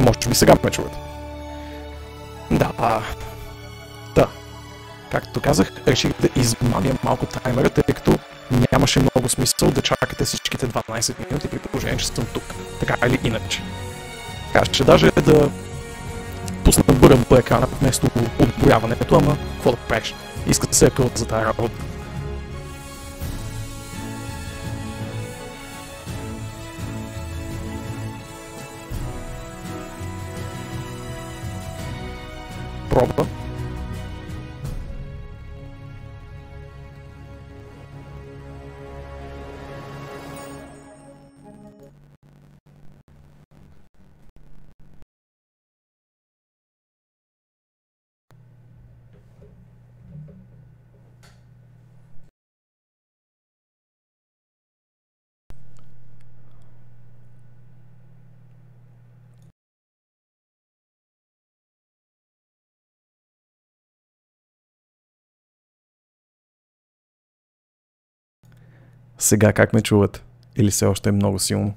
Може би сега ме чувате. Да. Както казах, реших да измамя малко таймера, тъй като нямаше много смисъл да чакате всичките 12 минути при положение, че съм тук. Така или иначе. Така ще даже да пусна бъръм по екрана вместо отброяването, ама какво да правиш? Иска да се акълт за тази работа. Проба. Сега как ме чуват? Или все още е много силно?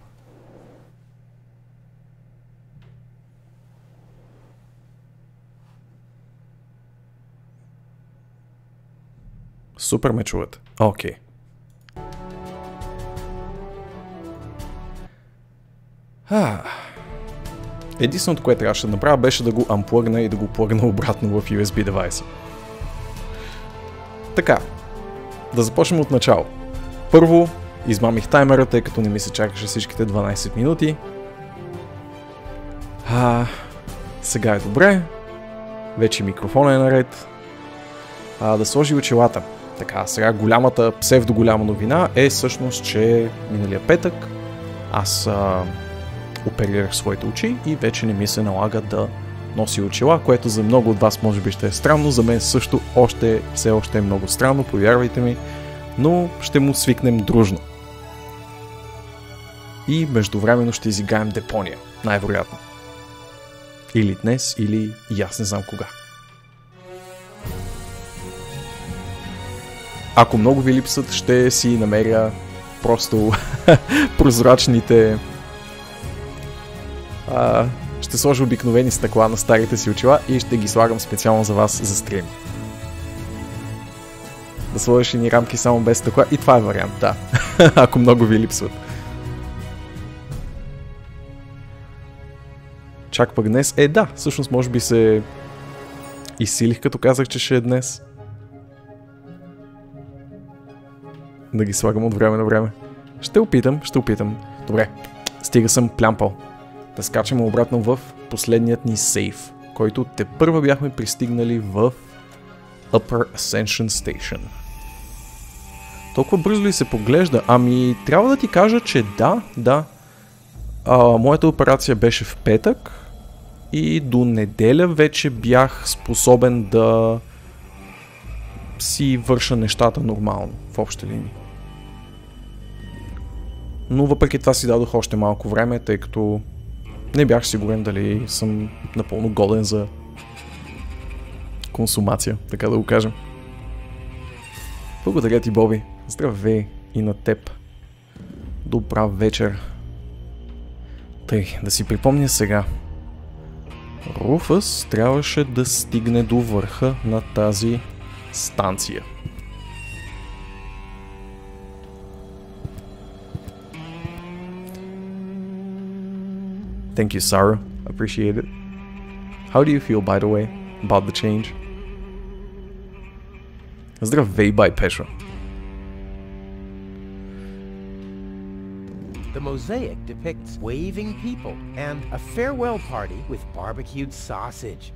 Супер ме чуват. Окей. Единственото, което трябваше да направя, беше да го амплъгна и да го плъгна обратно в USB девайса. Така. Да започнем от начало. Първо, измамих таймера, тъй като не ми се чакаше всичките 12 минути. Сега е добре. Вече микрофонът е наред. Да сложи очилата. Така, сега голямата псевдоголяма новина е всъщност, че миналия петък аз оперирах своите очи и вече не ми се налага да носи очила, което за много от вас може би ще е странно, за мен също все още е много странно, повярвайте ми, но ще му свикнем дружно. И междувременно ще изиграем Депония, най-вероятно. Или днес, или и аз не знам кога. Ако много ви липсат, ще си намеря просто прозрачните... ще сложа обикновени стъкла на старите си очила и ще ги слагам специално за вас за стрим. Да сложиш ни рамки само без стъкла и това е вариант, да. Ако много ви липсват. Чак пък днес. Да, всъщност може би се изсилих като казах, че ще е днес. Да ги слагам от време на време. Ще опитам. Добре, стига съм плямпал. Да скачаме обратно в последният ни сейф, който тепърва бяхме пристигнали в Upper Ascension Station. Толкова бързо ли се поглежда? Ами, трябва да ти кажа, че да. Моята операция беше в петък и до неделя вече бях способен да си върша нещата нормално, в общи линии. Но въпреки това си дадох още малко време, тъй като не бях сигурен дали съм напълно годен за консумация, така да го кажем. Благодаря ти, Боби. Здравей и на теб. Добра вечер. Тъй, да си припомня сега. Руфъс трябваше да стигне до върха на тази станция. Thank you, Sarah. Appreciate it. How do you feel, by the way, about the change? Здравей, бай, Пешо. The mosaic depicts waving people and a farewell party with barbecued sausage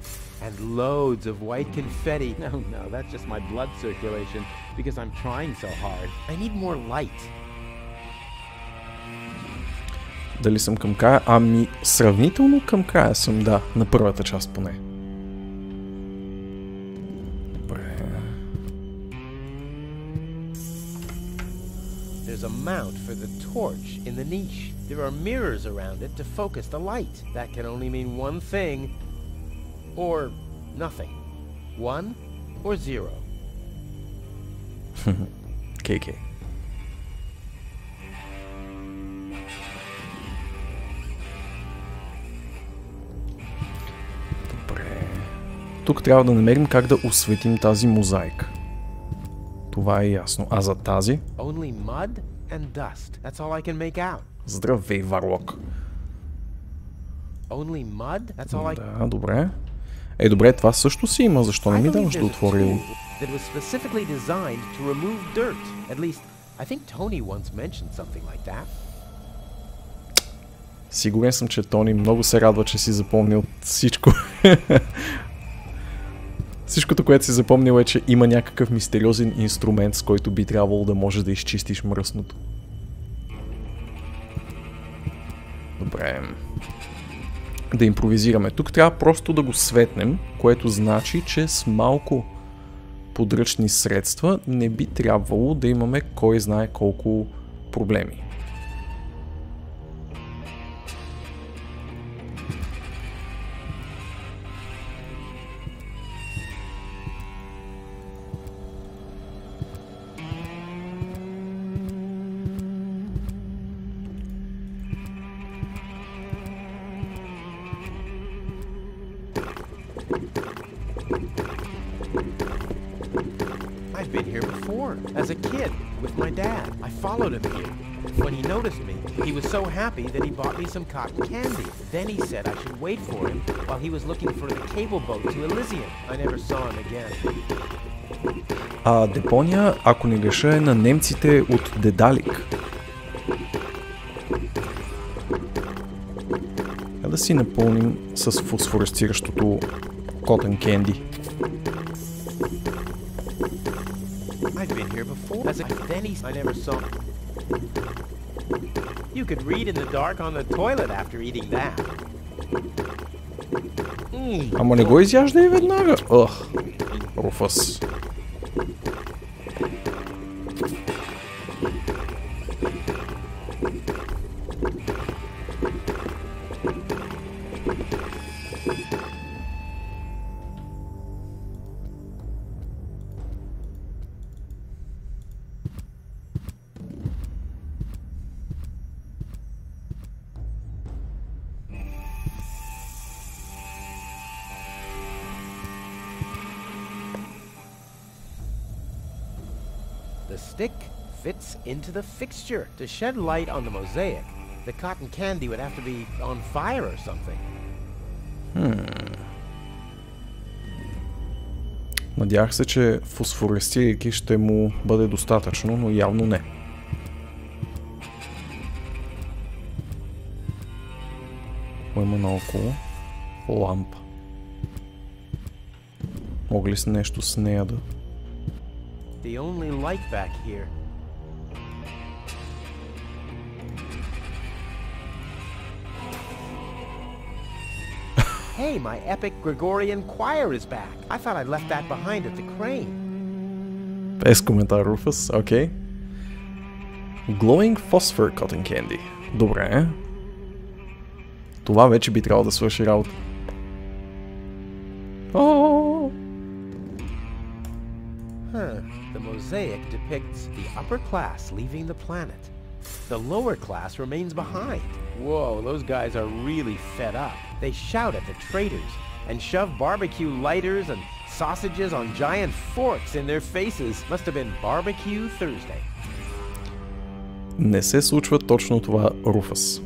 and loads of white confetti. No, that's just my blood circulation because I'm trying so hard. I need more light. Дали съм към края? Ами, сравнително към края съм, да, на първата част поне. Добре. There's a mount for the torch in the niche. There are mirrors around it to focus the light. That can only mean one thing, or nothing. 1 or 0. KK. тук трябва да намерим как да осветим тази мозайка. Това е ясно. А за тази? Здравей, Варлок. Да, добре. Добре, това също си има. Защо не ми даваш да отвори? Сигурен съм, че Тони много се радва, че си запомнил всичко. Всичкото, което си запомнил е, че има някакъв мистериозен инструмент, с който би трябвало да можеш да изчистиш мръсното. Добре. Да импровизираме. Тук трябва просто да го светнем, което значи, че с малко подръчни средства не би трябвало да имаме кой знае колко проблеми. I've been here before, as a kid, with my dad. I followed him here. When he noticed me, he was so happy that he bought me some cotton candy. Then he said I should wait for him while he was looking for the cable boat to Elysium. I never saw him again. Депония, ако не греша, е на немците от Дедалик. Да си напълним с фосфоресциращото cotton candy. I've been here before. As a Denny's, I never saw. You could read in the dark on the toilet after eating that. Ама не го изяжда и веднага. Руфъс. The stick fits into the fixture. To shed light on the mosaic, the cotton candy would have to be on fire or something. Надявах се, че фосфоресцирайки ще му бъде достатъчно, но явно не. Има наоколо лампа. Мога ли с нещо с нея да... The only light back here. Hey, my epic Gregorian choir is back. I thought I left that behind at the crane. Без коментар, Руфъс. Окей. Glowing Phosphor Cotton Candy. Добре. Това вече би трябвало да свърши работа. The mosaic depicts the upper class leaving the planet. The lower class remains behind. Whoa, those guys are really fed up. They shout at the traitors and shove barbecue lighters and sausages on giant forks in their faces. Must have been Barbecue Thursday. Не се случва точно това, Руфъс.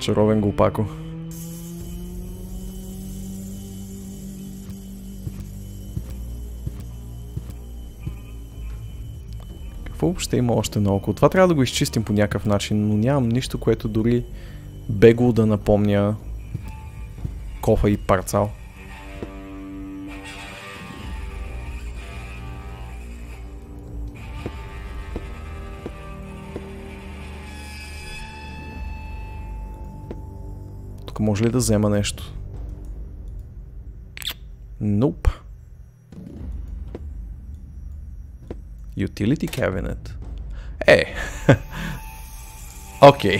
Чаровен глупако. Въобще има още наоколо. Това трябва да го изчистим по някакъв начин, но нямам нищо, което дори бегло да напомня кофа и парцал. Тук може ли да взема нещо? Nope. Utility Cabinet. Окей.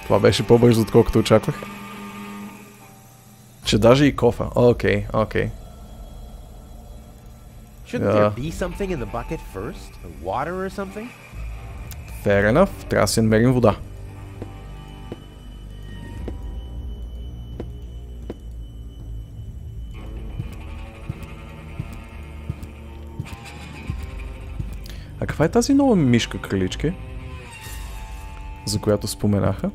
Това беше по-бързо, отколкото очаквах. Че даже и кофа. Окей. Shouldn't there be something in the bucket first? Water or something? Fair enough. Трябва да си намерим вода. А каква е тази нова мишка, кралички? За която споменаха?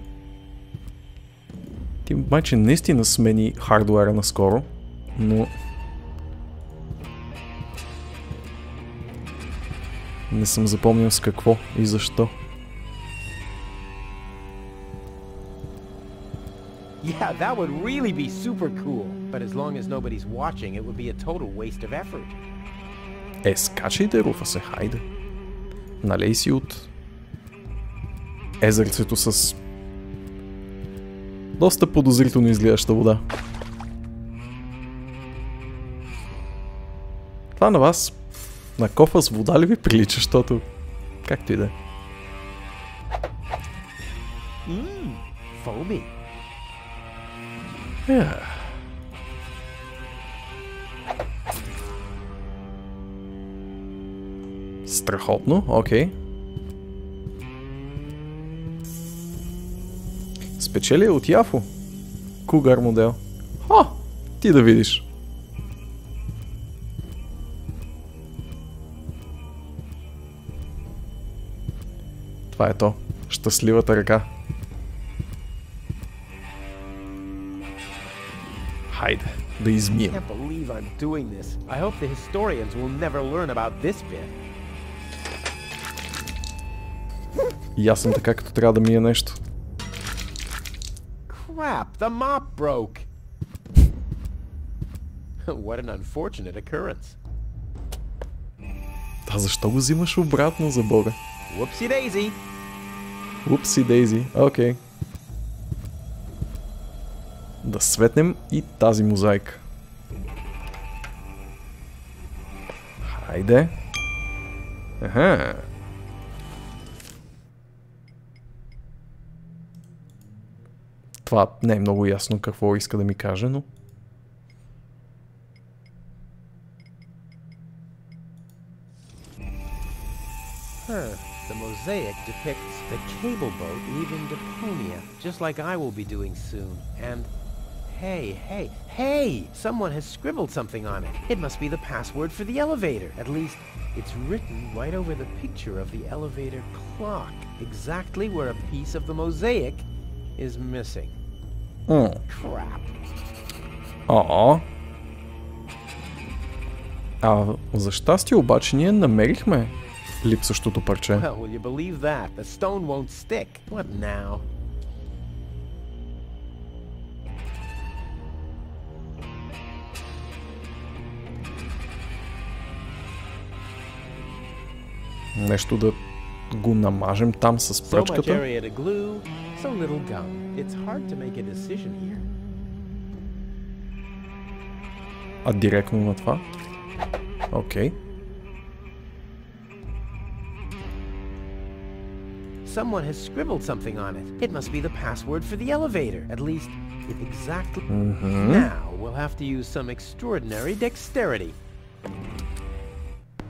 Ти майче наистина смени хардуера наскоро, но... не съм запомнил с какво и защо. Yeah, that would really be super cool. But as long as nobody's watching, it would be a total waste of effort. Скачайте, Руфа се, хайде. Налей си от езерцето с доста подозрително изглеждаща вода. Това на вас, на кофа с вода ли ви прилича, защото както и да е. Foamy. Страхотно, окей. Спечели от Яфо. Кугар модел. Ти да видиш. Това е то. Щастливата ръка. Хайде, да измием. I can't believe I'm doing this. I hope the historians will never learn about this bit. И аз съм така, като трябва да мия нещо. Crap, the mop broke. What an unfortunate occurrence. Защо го взимаш обратно, за бога? Whoopsie daisy. Упси дейзи, окей. Да светнем и тази мозайка. Хайде. Аха. Това не е много ясно какво иска да ми каже, но... The mosaic depicts the cable boat leaving Deponia, just like I will be doing soon. And hey! Someone has scribbled something on it. It must be the password for the elevator. At least, it's written right over the picture of the elevator clock, exactly where a piece of the mosaic is missing. Crap. За щастие обаче ние намерихме липсващото парче. Well, will you believe that? The stone won't stick. What now? Нещо да го намажем там с пръчката. So much area to glue, so little gum. It's hard to make a decision here. А директно на това? Окей. Someone has scribbled something on it. It must be the password for the elevator. At least, it exactly... Now, we'll have to use some extraordinary dexterity.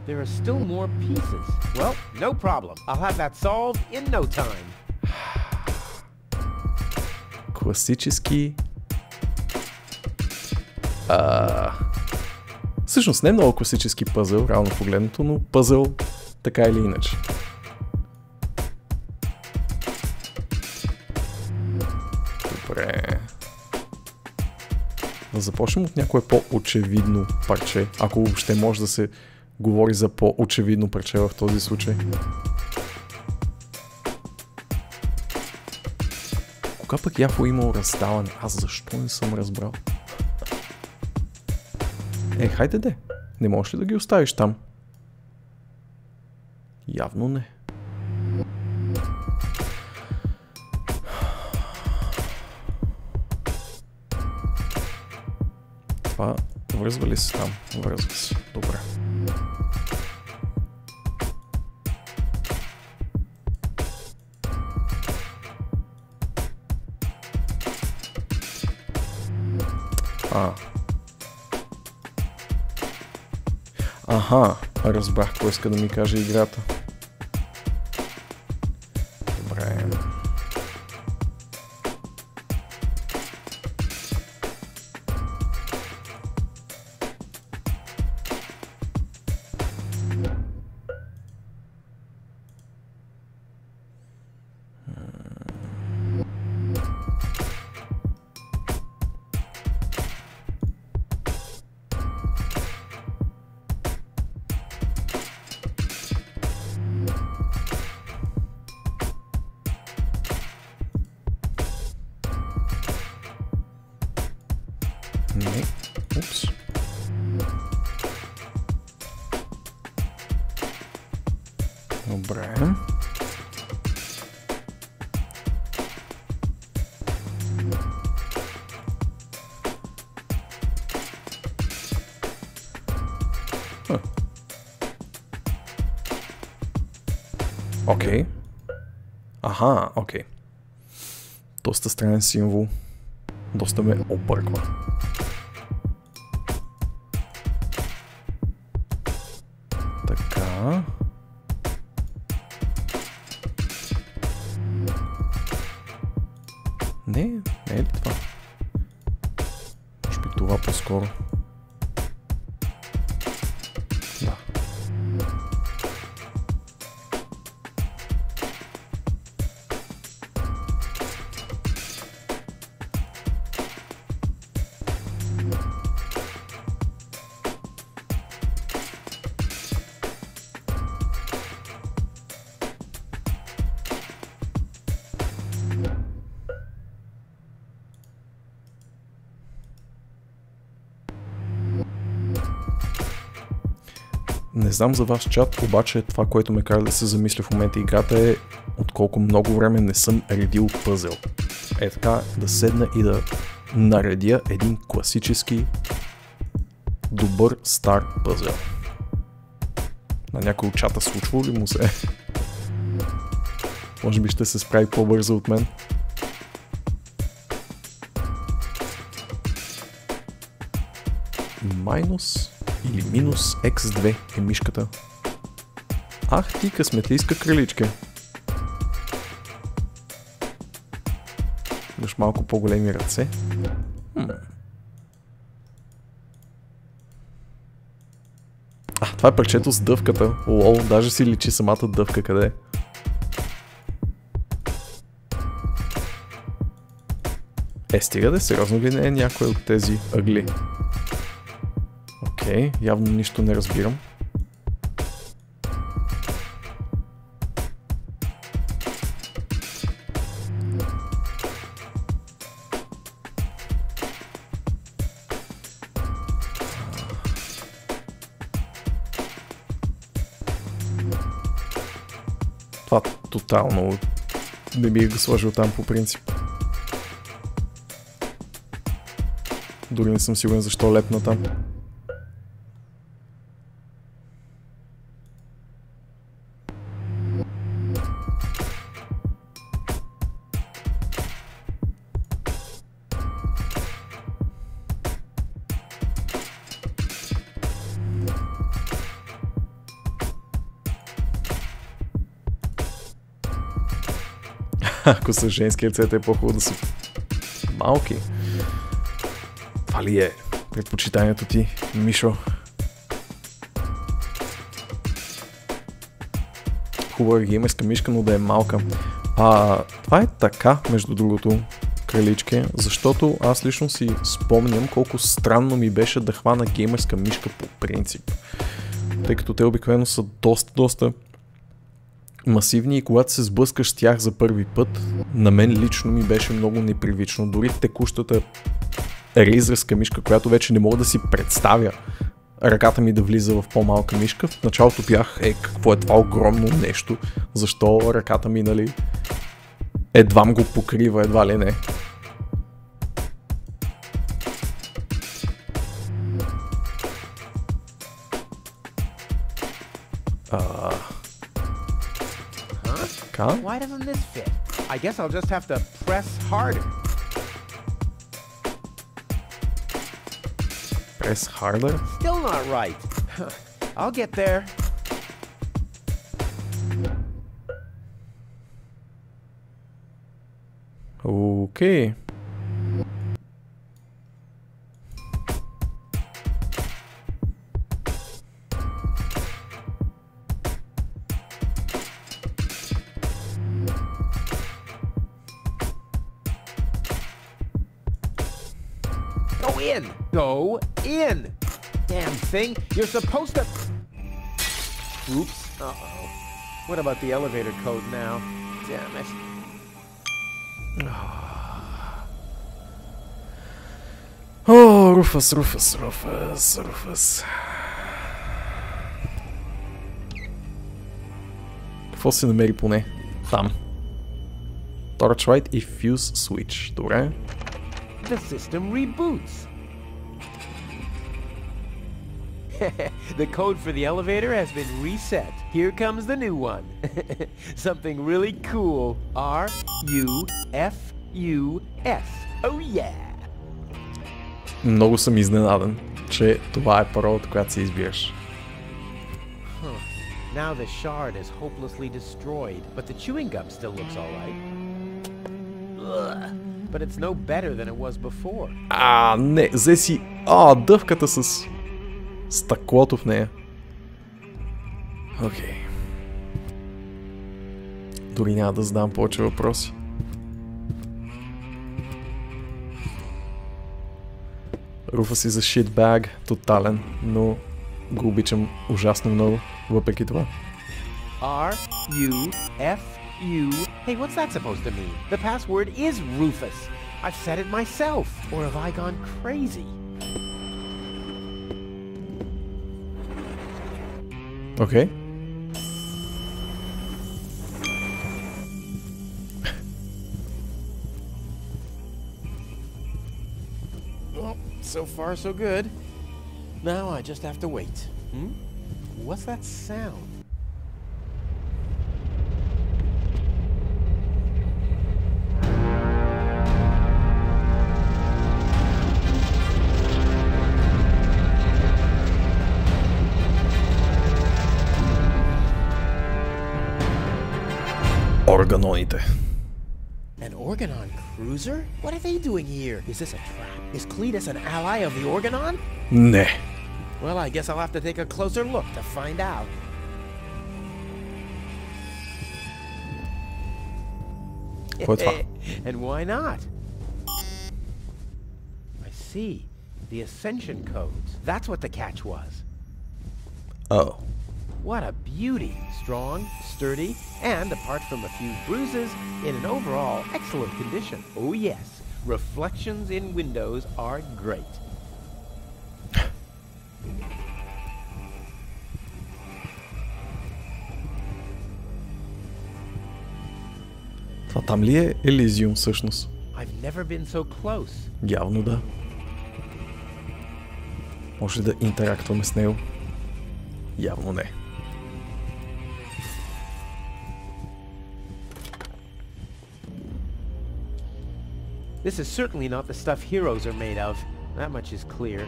There are still more pieces. Well, no problem. I'll have that solved in no time. Класически... Всъщност не е много класически пъзъл, реално погледнато, но пъзъл така или иначе. Добре. Да започнем от някое по-очевидно парче, ако въобще може да се говори за по-очевидно парче в този случай. Кога пък Яфо имал раздаване? Аз защо не съм разбрал? Хайде де. Не можеш ли да ги оставиш там? Явно не. Това връзва ли се там? Връзва се. Добре. Аха, разбрах какво иска да ми каже играта. Добре. Добре. Окей. Аха, окей. Доста странен символ. Доста ме обърква. Така. Не е ли това? Може би това по-скоро. Да. Не знам за ваш чат, обаче това, което ме кара да се замисля в момента играта е от колко много време не съм редил пъзел. Е така, да седна и да наредя един класически добър стар пъзел. На някой от чата случва ли му се? Може би ще се справи по-бързо от мен. Майнус или минус X2 е мишката. Ах ти късметлийска краличка. Имаш малко по-големи ръце. Това е парчето с дъвката. Лол, даже си личи самата дъвка къде е. Стига да, сериозно ли не е някой от тези ъгли? Окей, явно нищо не разбирам. Това тотално не бих го сложил там по принцип. Дори не съм сигурен защо лепна там. Ако са женски ръцете е по-хубаво да са малки. Това ли е предпочитанието ти, Мишо? Хубава геймерска мишка, но да е малка. Това е така, между другото, кралички, защото аз лично си спомням колко странно ми беше да хвана геймерска мишка по принцип. Тъй като те обикновено са доста масивни и когато се сблъскаш с тях за първи път, на мен лично ми беше много непривично. Дори текущата рейзърска мишка, която вече не мога да си представя ръката ми да влиза в по-малка мишка. В началото бях, какво е това огромно нещо, защо ръката ми, нали, едвам го покрива, едва ли не. Why doesn't this fit? I guess I'll just have to press harder. Press harder? Still not right. I'll get there. Okay. Go in! Damn thing, you're supposed to... Oops. Uh-oh. What about the elevator code now? Damn it. Oh, Rufus. какво се намери поне? Там. Torchlight и Fuse Switch. Добре. The system reboots. The code for the elevator has been reset. Here comes the new one. Something really cool. R-U-F-U-S. Oh yeah! Много съм изненадан, че това е паролата, която се избираш. Now the shard is hopelessly destroyed, but the chewing gum still looks alright. But it's no better than it was before. Не, взе си... дъвката с стъклото в нея. Окей. Дори няма да задам повече въпроси. Руфа си за shitbag, тотален, но го обичам ужасно много, въпреки това. R-U-F-U... Hey, what's that supposed to mean? The password is Rufus. I've said it myself. Or have I gone crazy? Okay. Well, so far so good. Now I just have to wait. What's that sound? Органоните. An Organon cruiser? What are they doing here? Is this a trap? Is Cletus an ally of the Organon? Не. Well, I guess I'll have to take a closer look to find out. Какво е това? And why not? I see. The Ascension codes. That's what the catch was. Oh. What a beauty. Strong, sturdy, and apart from a few bruises, in an overall excellent condition. Oh yes, reflections in windows are great. Това там ли е Елизиум всъщност? I've never been so close. Явно да. Може да интерактваме с него? Явно не. This is certainly not the stuff heroes are made of. That much is clear.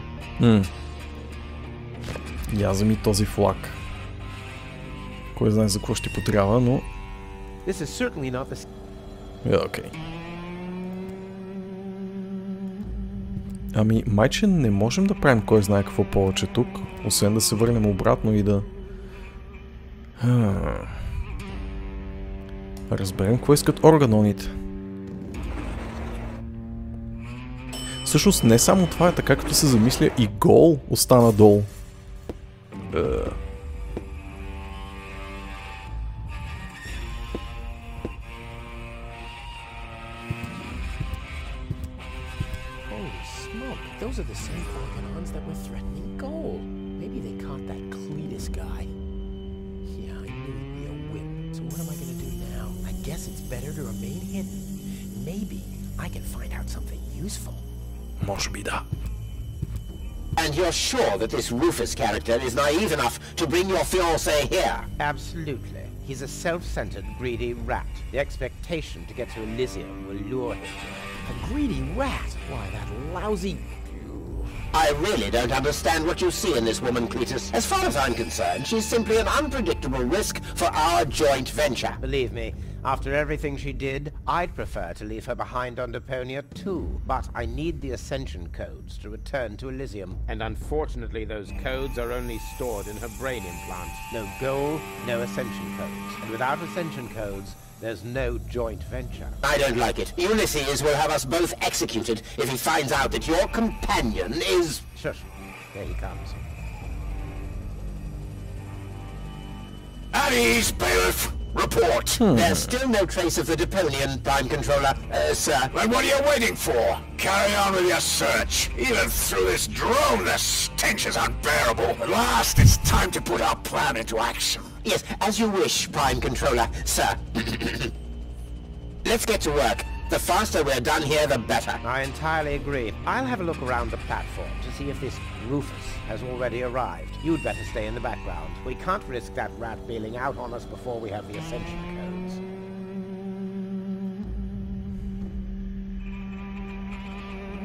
Яза ми този флаг. Кой знае за какво ще потрябва, но... This is certainly not the... Окей. Ами, майче не можем да правим кой знае какво повече тук, освен да се върнем обратно и да... Разберем какво искат органоните. Всъщност не само това е така, като се замисля, и гол остана долу. Those are the same Organons that were threatening Goal. Maybe they caught that Cletus guy. Yeah, I knew he'd be a whip. So what am I gonna do now? I guess it's better to remain hidden. Maybe I can find out something useful. Може би да. And you're sure that this Rufus character is naive enough to bring your fiancé here? Absolutely. He's a self-centered, greedy rat. The expectation to get to Elysium will lure him. A greedy rat? Why, that lousy... I really don't understand what you see in this woman, Cletus. As far as I'm concerned, she's simply an unpredictable risk for our joint venture. Believe me, after everything she did, I'd prefer to leave her behind on Deponia too. But I need the Ascension codes to return to Elysium. And unfortunately, those codes are only stored in her brain implant. No goal, no Ascension codes. And without Ascension codes, there's no joint venture. I don't like it. Ulysses will have us both executed if he finds out that your companion is... Shush. There he comes. At ease, bailiff! Report. There's still no trace of the Deponian, Prime Controller, sir. Then what are you waiting for? Carry on with your search. Even through this drone, the stench is unbearable. At last, it's time to put our plan into action. Yes, as you wish, Prime Controller, sir. Let's get to work. The faster we're done here, the better. I entirely agree. I'll have a look around the platform to see if this Rufus has already arrived. You'd better stay in the background. We can't risk that rat bailing out on us before we have the ascension codes.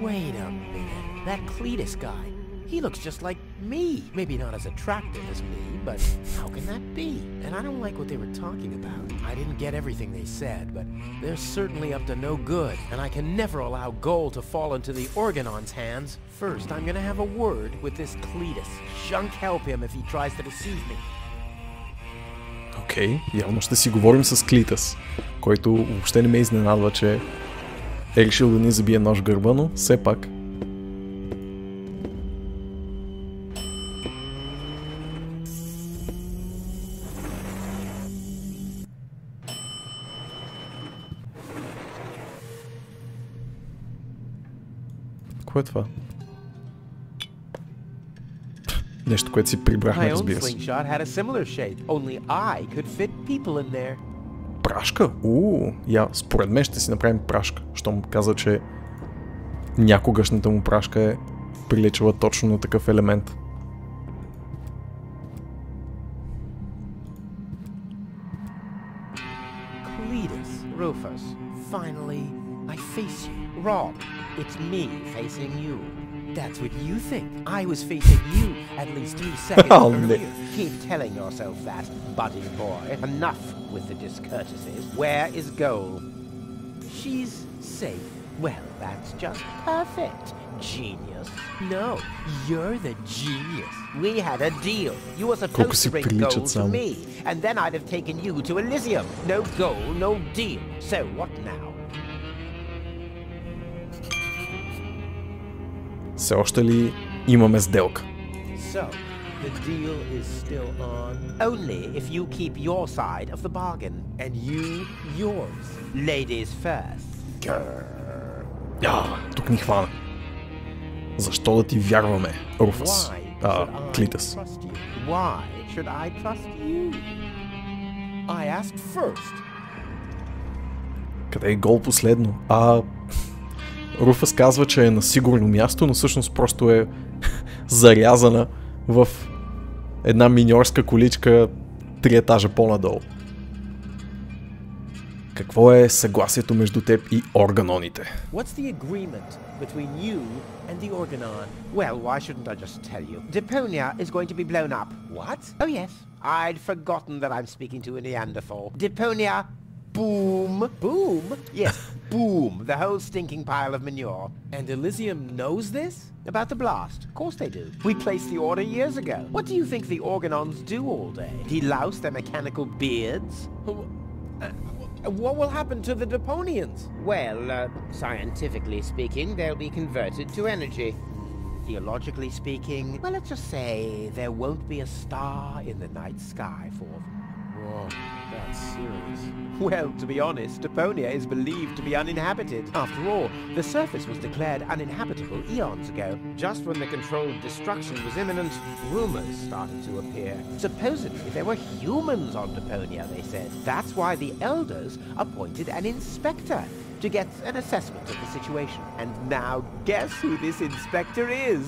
Wait a minute. That Cletus guy. He looks just like me. Maybe not as attractive as me, but how can that be? And I don't like what they were talking about. I didn't get everything they said, but they're certainly up to no good, and I can never allow Goal to fall into the Organon's hands. First, I'm gonna have a word with this Cletus. Shunk help him if he tries to deceive me. Окей, явно ще си говорим с Клитъс, който въобще не ме изненадва, че е решил да ни забие нож в гърба, но все пак. Какво е това? Нещо, което си прибрахме, разбира се. Прашка? Я, според мен ще си направим прашка. Щом каза, че някогашната му прашка е приличала точно на такъв елемент. Cletus, Rufus, finally, I face you. Rob, it's me facing you. That's what you think. I was facing you at least 3 seconds earlier. Keep telling yourself that, budding boy. Enough with the discourtesies. Where is Goal? She's safe. Well, that's just perfect. Genius. No, you're the genius. We had a deal. You were supposed to bring Goal to me, and then I'd have taken you to Elysium. No Goal, no deal. So what now? Все още ли имаме сделка? So, the deal is still on. Only if you keep your side of the bargain, and you yours. Ladies first. Тук ни хвана. Защо да ти вярваме, Руфус? Клитъс. Why should I trust you? I asked first. Къде е Гол последно? Руфус казва, че е на сигурно място, но всъщност просто е зарязана в една миньорска количка 3 етажа по-надолу. Какво е съгласието между теб и Органоните? What's the agreement between you and the Organon? Well, why shouldn't I just tell you? Deponia is going to be blown up. What? Oh yes. I'd forgotten that I'm speaking to a Neanderthal. Deponia, boom. Boom? Yes, boom. The whole stinking pile of manure. And Elysium knows this? About the blast? Of course they do. We placed the order years ago. What do you think the Organons do all day? Delouse their mechanical beards? What will happen to the Deponians? Well, scientifically speaking, they'll be converted to energy. Theologically speaking, well, let's just say there won't be a star in the night sky for them. Whoa, that's serious. Well, to be honest, Deponia is believed to be uninhabited. After all, the surface was declared uninhabitable eons ago. Just when the controlled destruction was imminent, rumors started to appear. Supposedly there were humans on Deponia, they said. That's why the elders appointed an inspector to get an assessment of the situation. And now guess who this inspector is?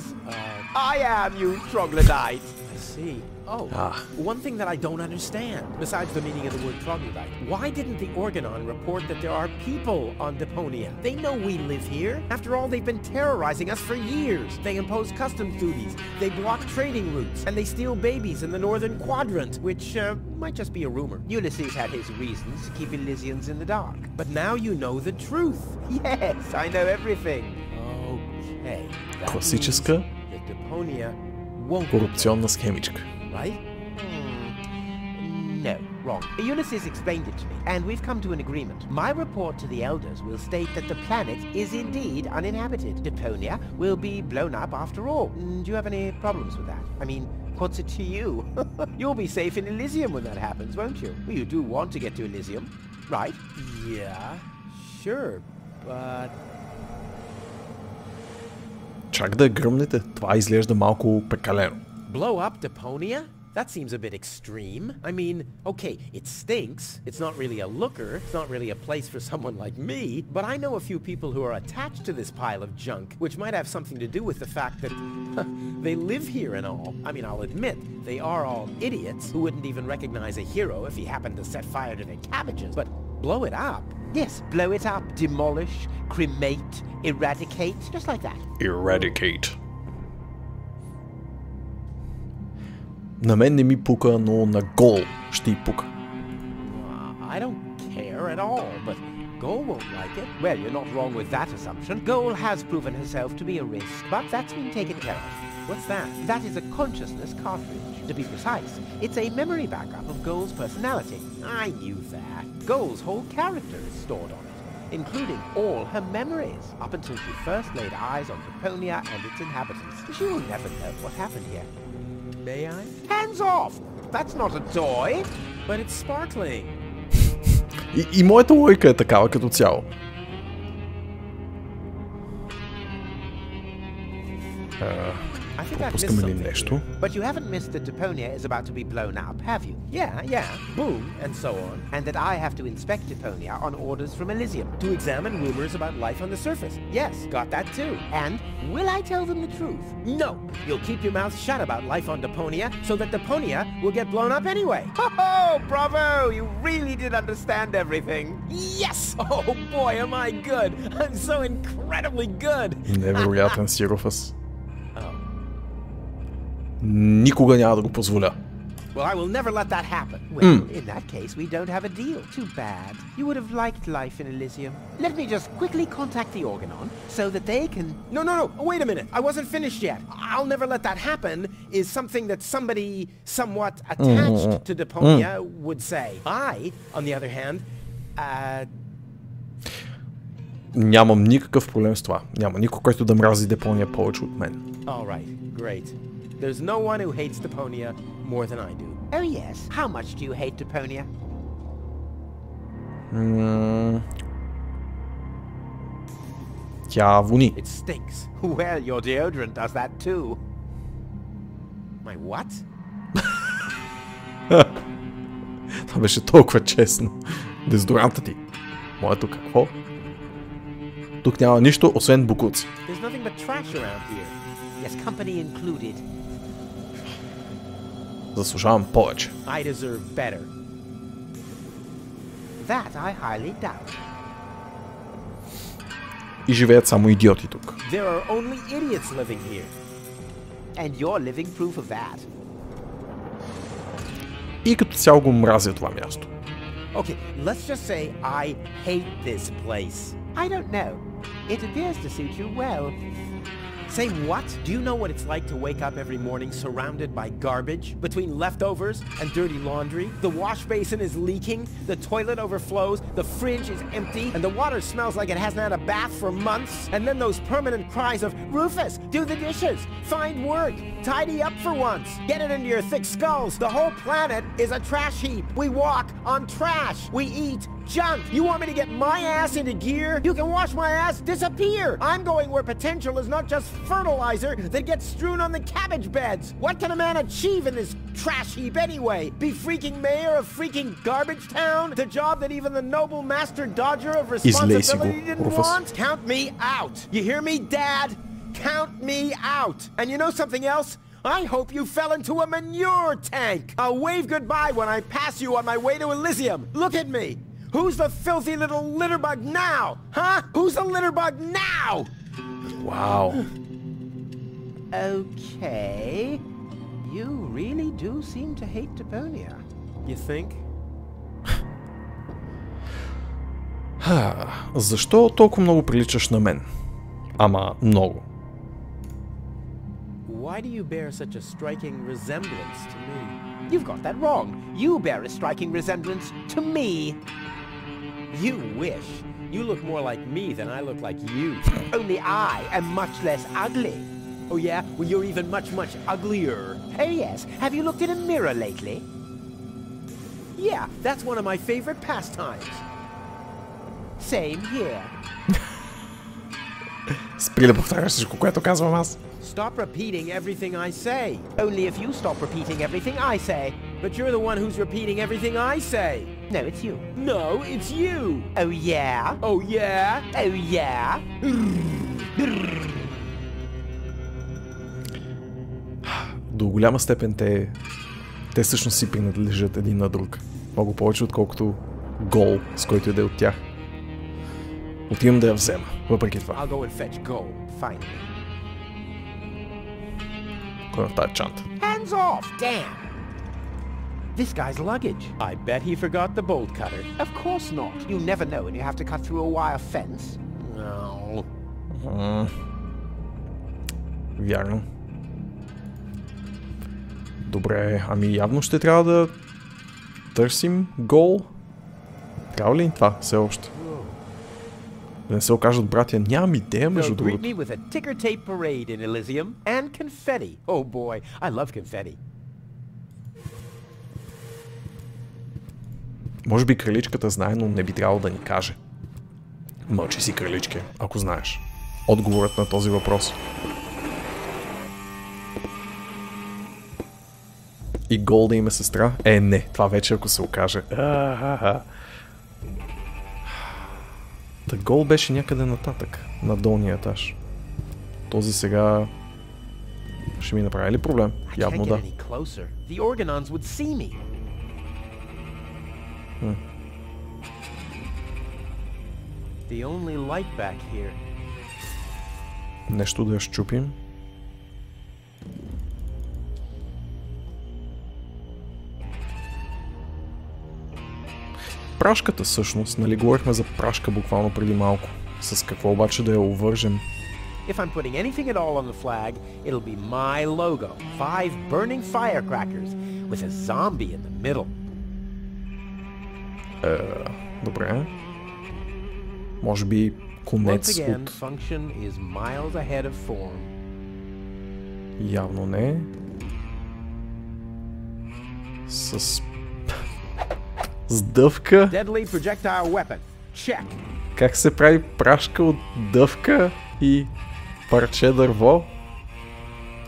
I am, you troglodyte! I see. Oh, one thing that I don't understand, besides the meaning of the word troglodyte, why didn't the Organon report that there are people on Deponia? They know we live here. After all, they've been terrorizing us for years. They impose customs duties, they block trading routes, and they steal babies in the northern quadrant, which might just be a rumor. Ulysses had his reasons to keep Elysians in the dark. But now you know the truth. Yes, I know everything. Okay. Класическа корупционна схемичка. Right? No, wrong. Ulysses explained it to me, and we've come to an agreement. My report to the elders will state that the planet is indeed uninhabited. Deponia will be blown up after all. Do you have any problems with that? I mean, What's it to you? You'll be safe in Elysium when that happens, won't you? Well, you do want to get to Elysium, right? Yeah, sure, but... Чак да гръмнете. Това изглежда малко прекалено. Blow up Deponia? That seems a bit extreme. I mean, okay, it stinks. It's not really a looker. It's not really a place for someone like me. But I know a few people who are attached to this pile of junk, which might have something to do with the fact that they live here and all. I mean, I'll admit, they are all idiots who wouldn't even recognize a hero if he happened to set fire to their cabbages. But blow it up? Yes, blow it up, demolish, cremate, eradicate, just like that. Eradicate. На мен не ми пука, но на Гол ще й пука. I don't care at all, but Gol won't like it. Well, you're not wrong with that assumption. Gol has proven herself to be a risk, but that's been taken care of. What's that? That is a consciousness cartridge. To be precise, it's a memory backup of Gol's personality. I knew that. Gol's whole character is stored on it, including all her memories, up until she first laid eyes on Deponia and its inhabitants. She will never know what happened here. May I? Hands off! That's not a toy! But it's sparkling. И моята логика е такава като цяло. Пропускаме ли нещо? But you haven't missed that Deponia is about to be blown up, have you? Yeah. Boom, and so on. And that I have to inspect Deponia on orders from Elysium to examine rumors about life on the surface. Yes, got that too. And will I tell them the truth? No. You'll keep your mouth shut about life on Deponia so that Deponia will get blown up anyway. Ho-ho! Bravo! You really did understand everything. Yes! Oh boy, am I good! I'm so incredibly good! Невероятен си, Руфус. Никога няма да го позволя. Well, I will never let that happen. Well, in that case, we don't have a deal. Too bad. You would have liked life in Elysium. Let me just quickly contact the Organon so that they can... No. Wait a minute. I wasn't finished yet. I'll never let that happen is something that somebody somewhat attached to Deponia would say. I, on the other hand, Нямам никакъв проблем с това. Няма никой, който да мрази Депония повече от мен. All right. Great. There's no one who hates Deponia more than I do. Oh yes? How much do you hate Deponia? Тя вони. It stinks. Well, your deodorant does that too. My what? Това беше толкова честно. Дезодоранта ти. Моето какво? Тук няма нищо, освен букуци. There's nothing but trash around here. Yes, company included. Заслужавам повече. I deserve better. That I highly doubt. И живеят само идиоти тук. There are only idiots living here. And you're living proof of that. И като цяло го мразя това място. Okay, let's just say I hate this place. I don't know. It appears to suit you well. Say what? Do you know what it's like to wake up every morning surrounded by garbage? Between leftovers and dirty laundry? The wash basin is leaking, the toilet overflows, the fridge is empty, and the water smells like it hasn't had a bath for months. And then those permanent cries of, Rufus, do the dishes, find work, tidy up for once, get it into your thick skulls. The whole planet is a trash heap. We walk on trash. We eat junk. You want me to get my ass into gear? You can watch my ass disappear. I'm going where potential is not just fertilizer that gets strewn on the cabbage beds. What can a man achieve in this trash heap anyway? Be freaking mayor of freaking garbage town? The job that even the noble master dodger of responsibility didn't want? Count me out. You hear me, Dad? Count me out. And you know something else? I hope you fell into a manure tank. I'll wave goodbye when I pass you on my way to Elysium. Look at me. Who's the filthy little litterbug now? Huh? Who's the litterbug now? Wow. Okay. You really do seem to hate Deponia. You think? Защо толкова много приличаш на мен? Ама много. Why do you bear such a striking resemblance to me? You've got that wrong. You bear a striking resemblance to me. You wish. You look more like me than I look like you. Only I am much less ugly. Oh yeah? Well, you're even much, much uglier. Oh yes, have you looked in a mirror lately? Yeah, that's one of my favorite pastimes. Same here. Спри да повтаряш всичко, което казвам аз. Stop repeating everything I say. Only if you stop repeating everything I say. But you're the one who's repeating everything I say. No, it's you. No, it's you. Oh yeah? Oh yeah? Oh yeah? До голяма степен те всъщност си принадлежат един на друг. Много повече, отколкото гол, с който иде от тях. Отивам да я взема, въпреки това. I'll go and fetch gold, finally. Кой е в тази чанта? Hands off, damn! This guy's luggage. I bet he forgot the bolt cutter. Of course not. You never know when you have to cut through a wire fence. No. Вярно. Добре, ами явно ще трябва да търсим гол. Трябва ли това все още? Да не се окажат братя, нямам идея между другото. Greet me with a ticker tape parade in Elysium and confetti. Oh boy, I love confetti. Може би краличката знае, но не би трябвало да ни каже. Мълчи си, краличке, ако знаеш. Отговорът на този въпрос. И гол да има сестра? Не, това вече ако се окаже. Та гол беше някъде нататък, на долния етаж. Този сега ще ми направи ли проблем? Явно да. Нещо да я щупим. Прашката всъщност, нали говорихме за прашка буквално преди малко. С какво обаче да я увържем? If I'm putting anything at all on the flag, it'll be my logo. 5 burning firecrackers with a zombie in the middle. Добре. Може би конец Once again, от... function is miles ahead of form. Явно не. С дъвка. Deadly projectile weapon. Check. Как се прави прашка от дъвка и парче дърво?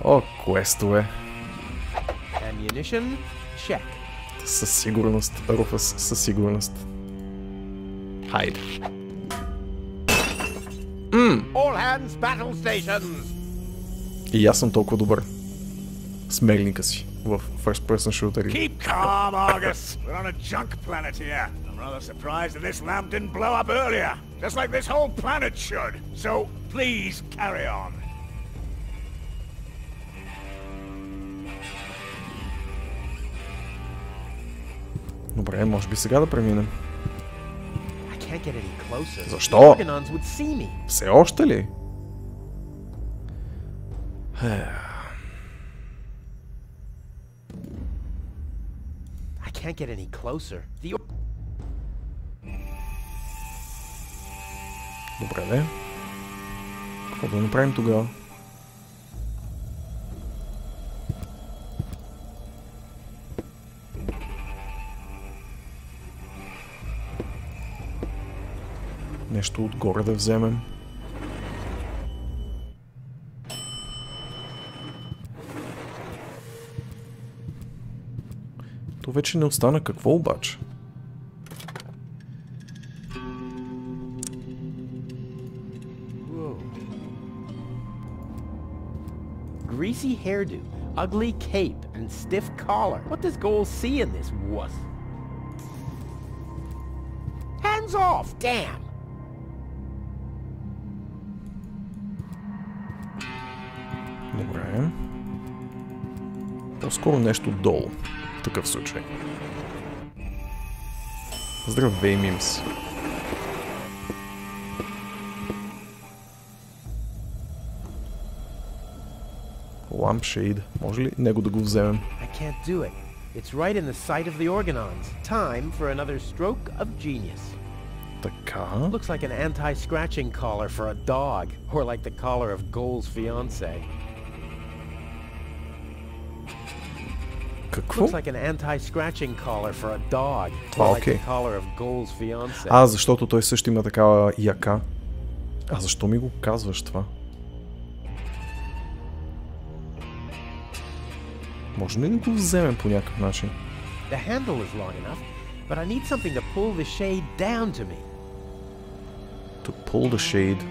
О, квестове. Ammunition. Check. Със сигурност, Руфъс, със сигурност. Хайде. All hands battle stations. И аз съм толкова добър с мерлника си в First Person Shooter. Keep calm, Argus. We're on a junk planet here. I'm rather surprised that this lamp didn't blow up earlier. Just like this whole planet should. So, please carry on. Добре, може би сега да преминем. I can't get any closer. Защо? The Organons would see me. Все още ли? I can't get any closer. The Добре, бе. Какво да направим тогава? Нещо отгоре да вземем. То вече не остана какво обаче? greasy hairdo, ugly cape, and stiff collar. What does Goal see in this wuss? Hands off, damn! Добре. По-скоро нещо долу. В такъв случай. Здравей, Мимс. Lampshade. Може ли него да го вземем? I can't do it. It's right in the sight of the Organons. Time for another stroke of genius. Така. Looks like an anti-scratching collar for a dog, or like the collar of Goal's fiancé. Какво? Looks like an anti-scratching collar for a dog. Това Like окей. the collar of Goal's fiance. А, защото той също има такава яка. А защо ми го казваш това? Може ли да го вземем по някакъв начин? The handle is long enough, but I need something to pull the shade down to me. To pull the shade.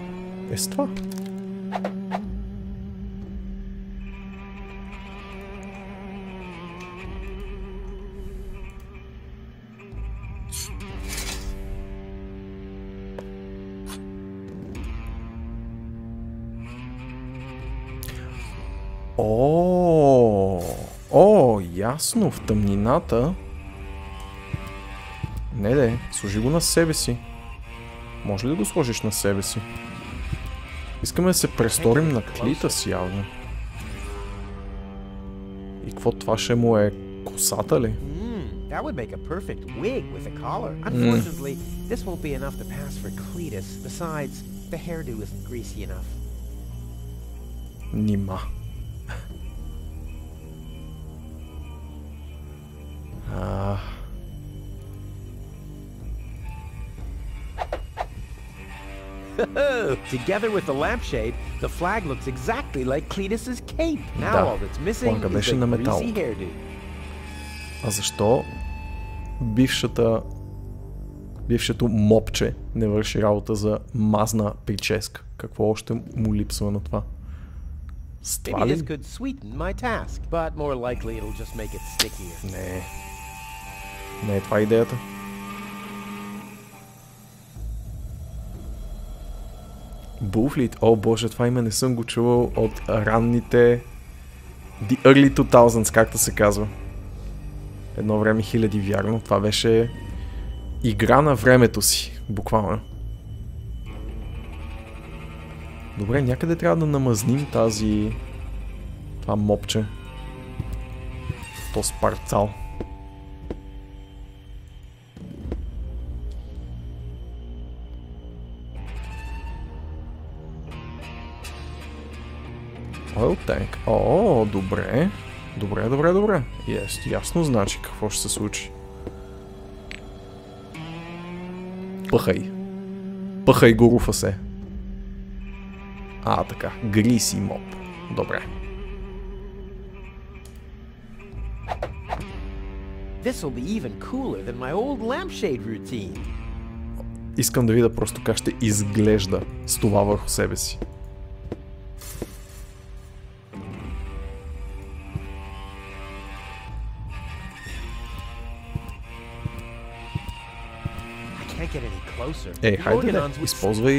Е с това. О, ясно, в тъмнината. Не, сложи го на себе си. Може ли да го сложиш на себе си? Искаме да се престорим на клита си явно. И какво това ще му е косата ли? That would make a perfect wig with a collar. Unfortunately, this won't be enough to pass for Cletus. Besides, the hairdo isn't greasy enough. Нима. Together with the lampshade, the flag looks exactly like Cletus's cape. Now Да. all that's missing Флага is беше the на метал. greasy hairdo. А защо бившето мопче не върши работа за мазна прическа? Какво още му липсва на това? С това Maybe ли? this could sweeten my task, but more likely it'll just make it stickier. Не е това идеята. Буфлит, о боже, това име не съм го чувал от ранните The Early 2000s, както се казва. Едно време хиляди, вярно. Това беше игра на времето си, буквално. Добре, някъде трябва да намазним това мопче. То спарцал. Oil tank. О, добре. Добре. Ясно значи какво ще се случи. Пъхай го, руфа се. Така. Гриси моп. Добре. This will be even cooler than my old lampshade routine. Искам да видя просто как ще изглежда с това върху себе си. Хайде да, използвай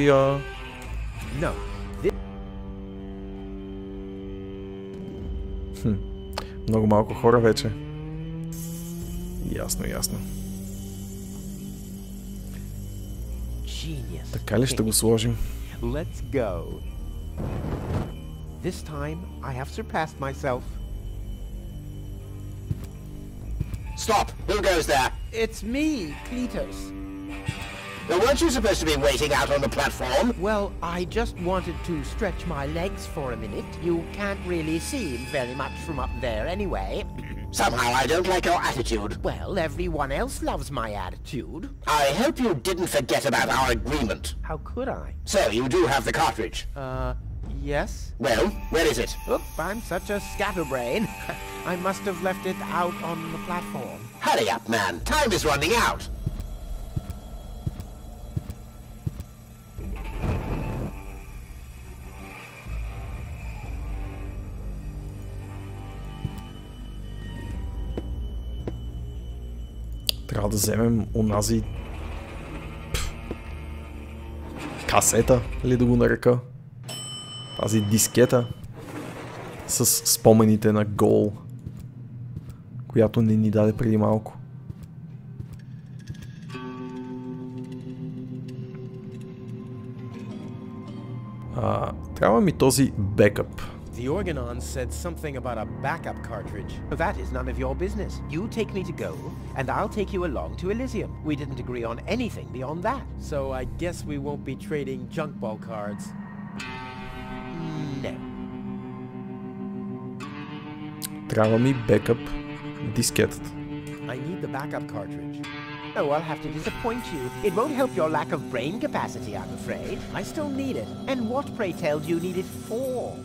No. Много малко хора вече. Ясно. Genius. Така ли ще го сложим? Let's go. This time I have surpassed myself. Stop! Who goes there? It's me, Cletus. Now, weren't you supposed to be waiting out on the platform? Well, I just wanted to stretch my legs for a minute. You can't really see very much from up there anyway. Somehow I don't like your attitude. Well, everyone else loves my attitude. I hope you didn't forget about our agreement. How could I? So, you do have the cartridge? Yes? Well, where is it? Oop, I'm such a scatterbrain. I must have left it out on the platform. Hurry up, man. Time is running out. Трябва да вземем онази касета, или да го нарека. Тази дискета с спомените на Гол, която не ни даде преди малко. Трябва ми този бекъп. The Organon said something about a backup cartridge. That is none of your business. You take me to go, and I'll take you along to Elysium. We didn't agree on anything beyond that. So I guess we won't be trading junk ball cards. No. Трябва ми бекъп дискетата. I need the backup cartridge. Oh, I'll have to disappoint you. It won't help your lack of brain capacity, I'm afraid. I still need it. And what, pray tell, do you need it for?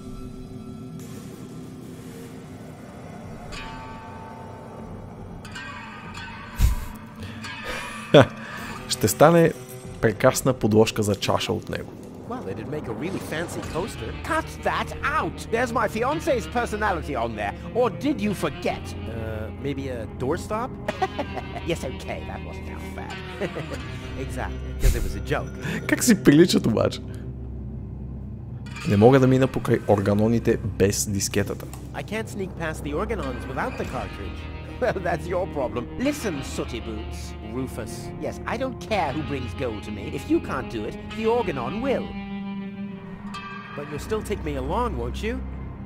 Ще стане прекрасна подложка за чаша от него. Well, it'd make a really fancy coaster. Cut that out! There's my fiance's personality on there. Or did you forget? Maybe a doorstop? Yes, okay, that wasn't half bad. Exactly, because it was a joke. Как си приличат обаче? Не мога да мина покрай органоните без дискетата. I can't sneak past the organons without the cartridge. Well, that's your problem. Listen, sooty boots. Rufus. Yes, I don't care who brings gold to me. If you can't do it, the organon will. But you'll still take me along, won't you?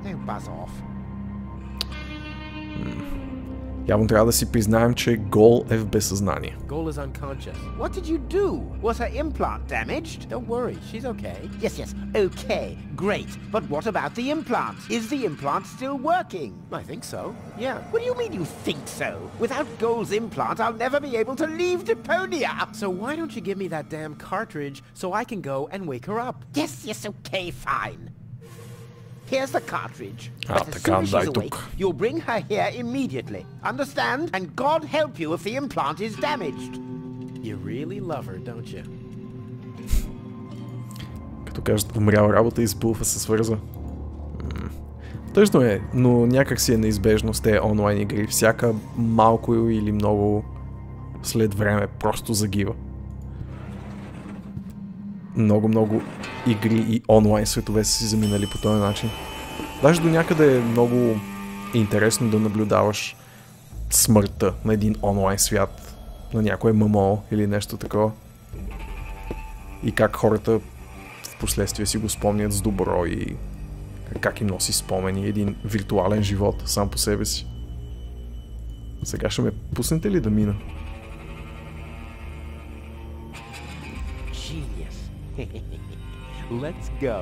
Now buzz off. Явно трябва да си признаем, че Гол е в безсъзнание. Goal is unconscious. What did you do? Was her implant damaged? Don't worry, she's okay. Yes, okay, great. But what about the implant? Is the implant still working? I think so, yeah. What do you mean you think so? Without Goal's implant, I'll never be able to leave Deponia! So why don't you give me that damn cartridge so I can go and wake her up? Yes, okay, fine. Here's the cartridge. But as soon as she's awake, you'll bring her here immediately. Understand? And God help you if the implant is damaged. You really love her, don't you? Като кажат, умряла работа и с Булфа се свърза. Тъжно е, но някак си е неизбежно с тези онлайн игри. Всяка малко или много след време просто загива. Много игри и онлайн светове са си заминали по този начин. Даже до някъде е много интересно да наблюдаваш смъртта на един онлайн свят, на някое ММО или нещо такова. И как хората в последствие си го спомнят с добро и как им носи спомени един виртуален живот сам по себе си. Сега ще ме пуснете ли да мина? Let's go.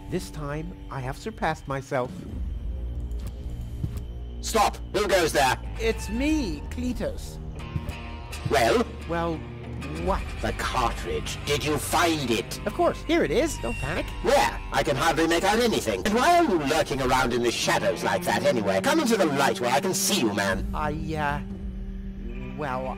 This time, I have surpassed myself. Stop! Who goes there? It's me, Cletus. Well? Well, what? The cartridge. Did you find it? Of course. Here it is. Don't panic. Where? I can hardly make out anything. And why are you lurking around in the shadows like that anyway? Come into the light where I can see you, man. Well...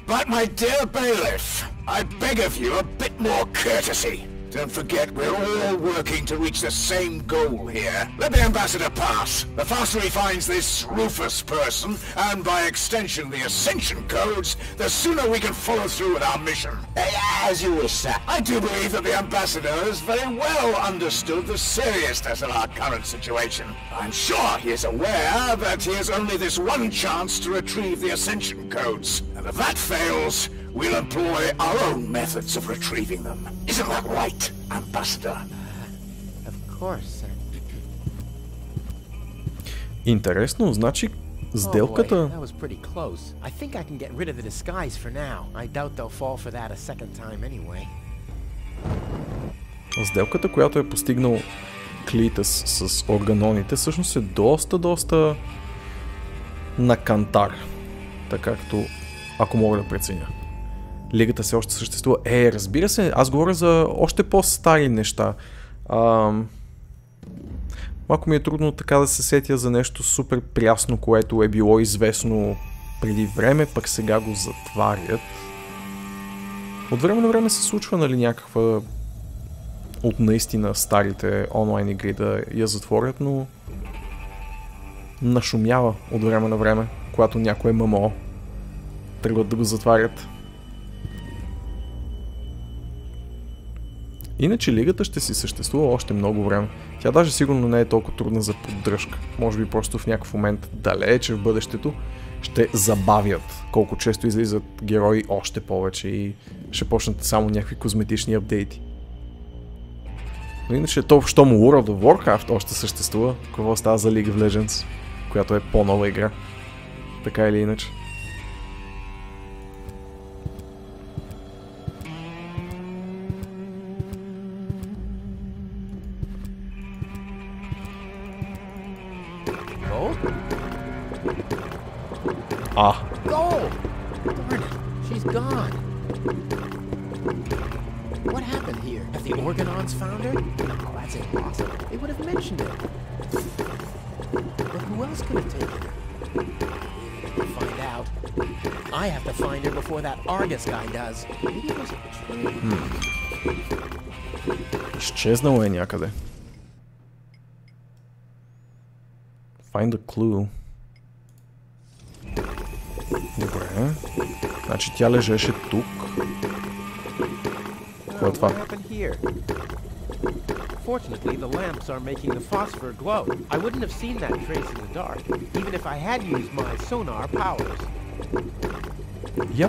But my dear bailiff, I beg of you a bit more courtesy. Don't forget, we're all working to reach the same goal here. Let the ambassador pass. The faster he finds this Rufus person, and by extension the Ascension codes, the sooner we can follow through with our mission. As you wish, sir. I do believe that the ambassador has very well understood the seriousness of our current situation. I'm sure he is aware that he has only this one chance to retrieve the Ascension codes. And if that fails, we'll employ our own methods of retrieving them. Isn't that right, Ambassador? Of course, sir. Интересно, значи сделката... Oh boy, that was pretty close. I think I can get rid of the disguise for now. I doubt they'll fall for that a second time anyway. Сделката, която е постигнал Клитъс с органоните, всъщност е доста на кантар. Така като, ако мога да преценя. Лигата все още съществува. Разбира се, аз говоря за още по-стари неща. Малко ми е трудно така да се сетя за нещо супер прясно, което е било известно преди време, пък сега го затварят. От време на време се случва, нали, някаква от наистина старите онлайн игри да я затворят, но нашумява от време на време, когато някое ММО тръгват да го затварят. Иначе лигата ще си съществува още много време. Тя даже сигурно не е толкова трудна за поддръжка. Може би просто в някакъв момент далече в бъдещето ще забавят колко често излизат герои още повече и ще почнат само някакви козметични апдейти. Но иначе то, щом World of Warcraft още съществува, какво става за League of Legends, която е по-нова игра. Така или иначе. Gold? Gold! Darn it, she's gone. What happened here? Have the Organons found her? No, that's impossible. They would have mentioned it. But who else could have taken her? We'll find out. I have to find her before that Argus guy does. Maybe it was a tree. Изчезнало е някъде. Find a clue. Добре. Значи тя лежеше тук. Какво е това? Fortunately, the lamps are making the phosphor glow. I wouldn't have seen that trace in the dark, even if I had used my sonar powers.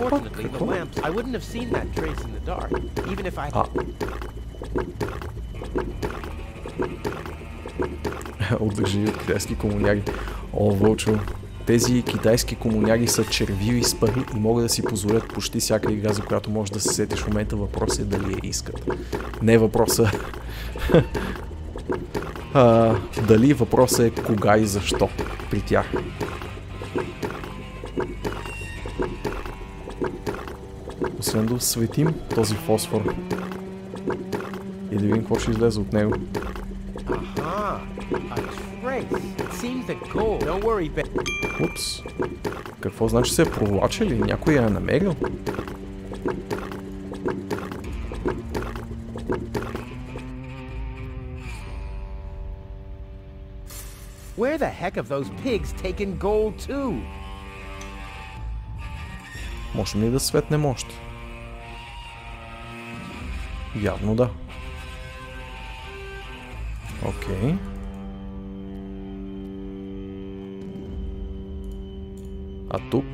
Fortunately, the lamps... I wouldn't have seen that trace in the dark, even if I... Отдържи от китайски комуняги. О, Вълчо. Тези китайски комуняги са червиви с пари и могат да си позволят почти всяка игра, за която можеш да се сетиш в момента. Въпросът е дали я искат. Не въпроса... дали въпросът е кога и защо при тях. Освен да светим този фосфор. И да видим какво ще излезе от него. Упс. Какво значи се е провлачили? Някой я е намерил? Where the heck have those pigs taken gold to? Може ли да светне мощ? Явно да. Окей. А тук?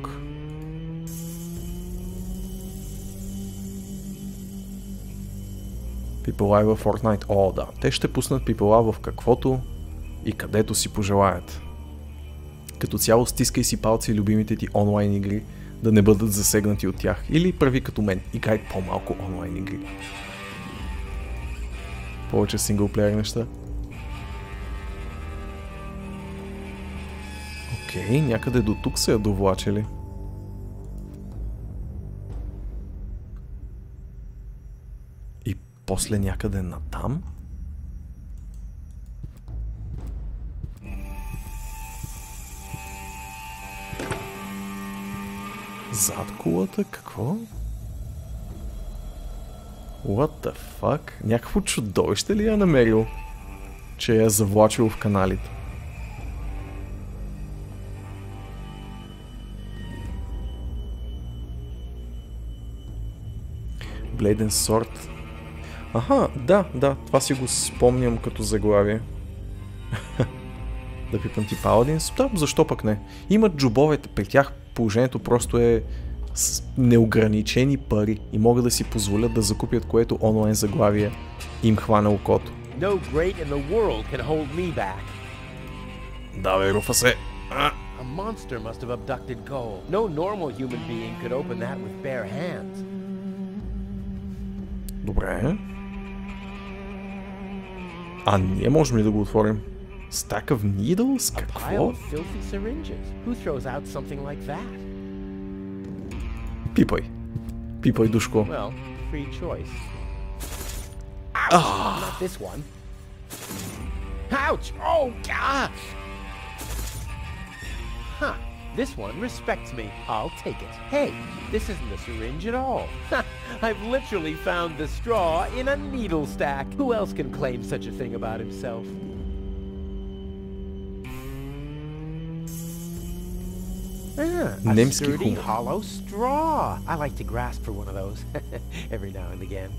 People Live в Fortnite. О, да. Те ще пуснат People Live в каквото и където си пожелаят. Като цяло стискай си палци любимите ти онлайн игри да не бъдат засегнати от тях. Или прави като мен. Играй по-малко онлайн игри. Повече синглплеер неща. Окей, някъде до тук се я довлачили. И после някъде натам? Зад кулата? Какво? What the fuck? Някакво чудовище ли я намерил? Че я завлачил в каналите. Бледен сорт. Аха, да, това си го спомням като заглавие. Да пипам ти Паладинс? Да, защо пък не? Имат джобовете, при тях положението просто е с неограничени пари и могат да си позволят да закупят което онлайн заглавие им хване окото. Да, бе, руфа се. A monster must have abducted gold. No normal human being could open that with bare hands. Добре. А ние можем ли да го отворим? Stack of needles? Какво? Пипай. Пипай, душко. Well, free choice. Ouch! Not this one. Ouch! Oh, gosh! Huh. This one respects me. I'll take it. Hey, this isn't a syringe at all. I've literally found the straw in a needle stack. Who else can claim such a thing about himself? A sturdy, hollow straw. I like to grasp for one of those every now and again.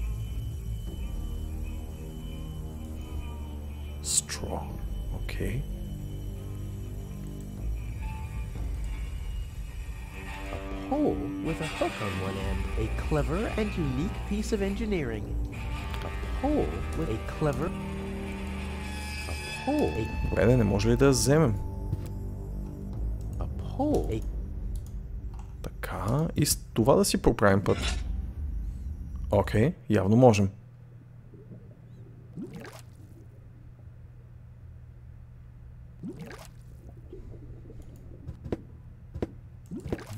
Straw. Okay. Pole with a hook on one end. A clever and unique piece of engineering. A pole with a clever... A pole... Добре, не може ли да я вземем? A pole... Така, и с това да си проправим път. Окей, явно можем.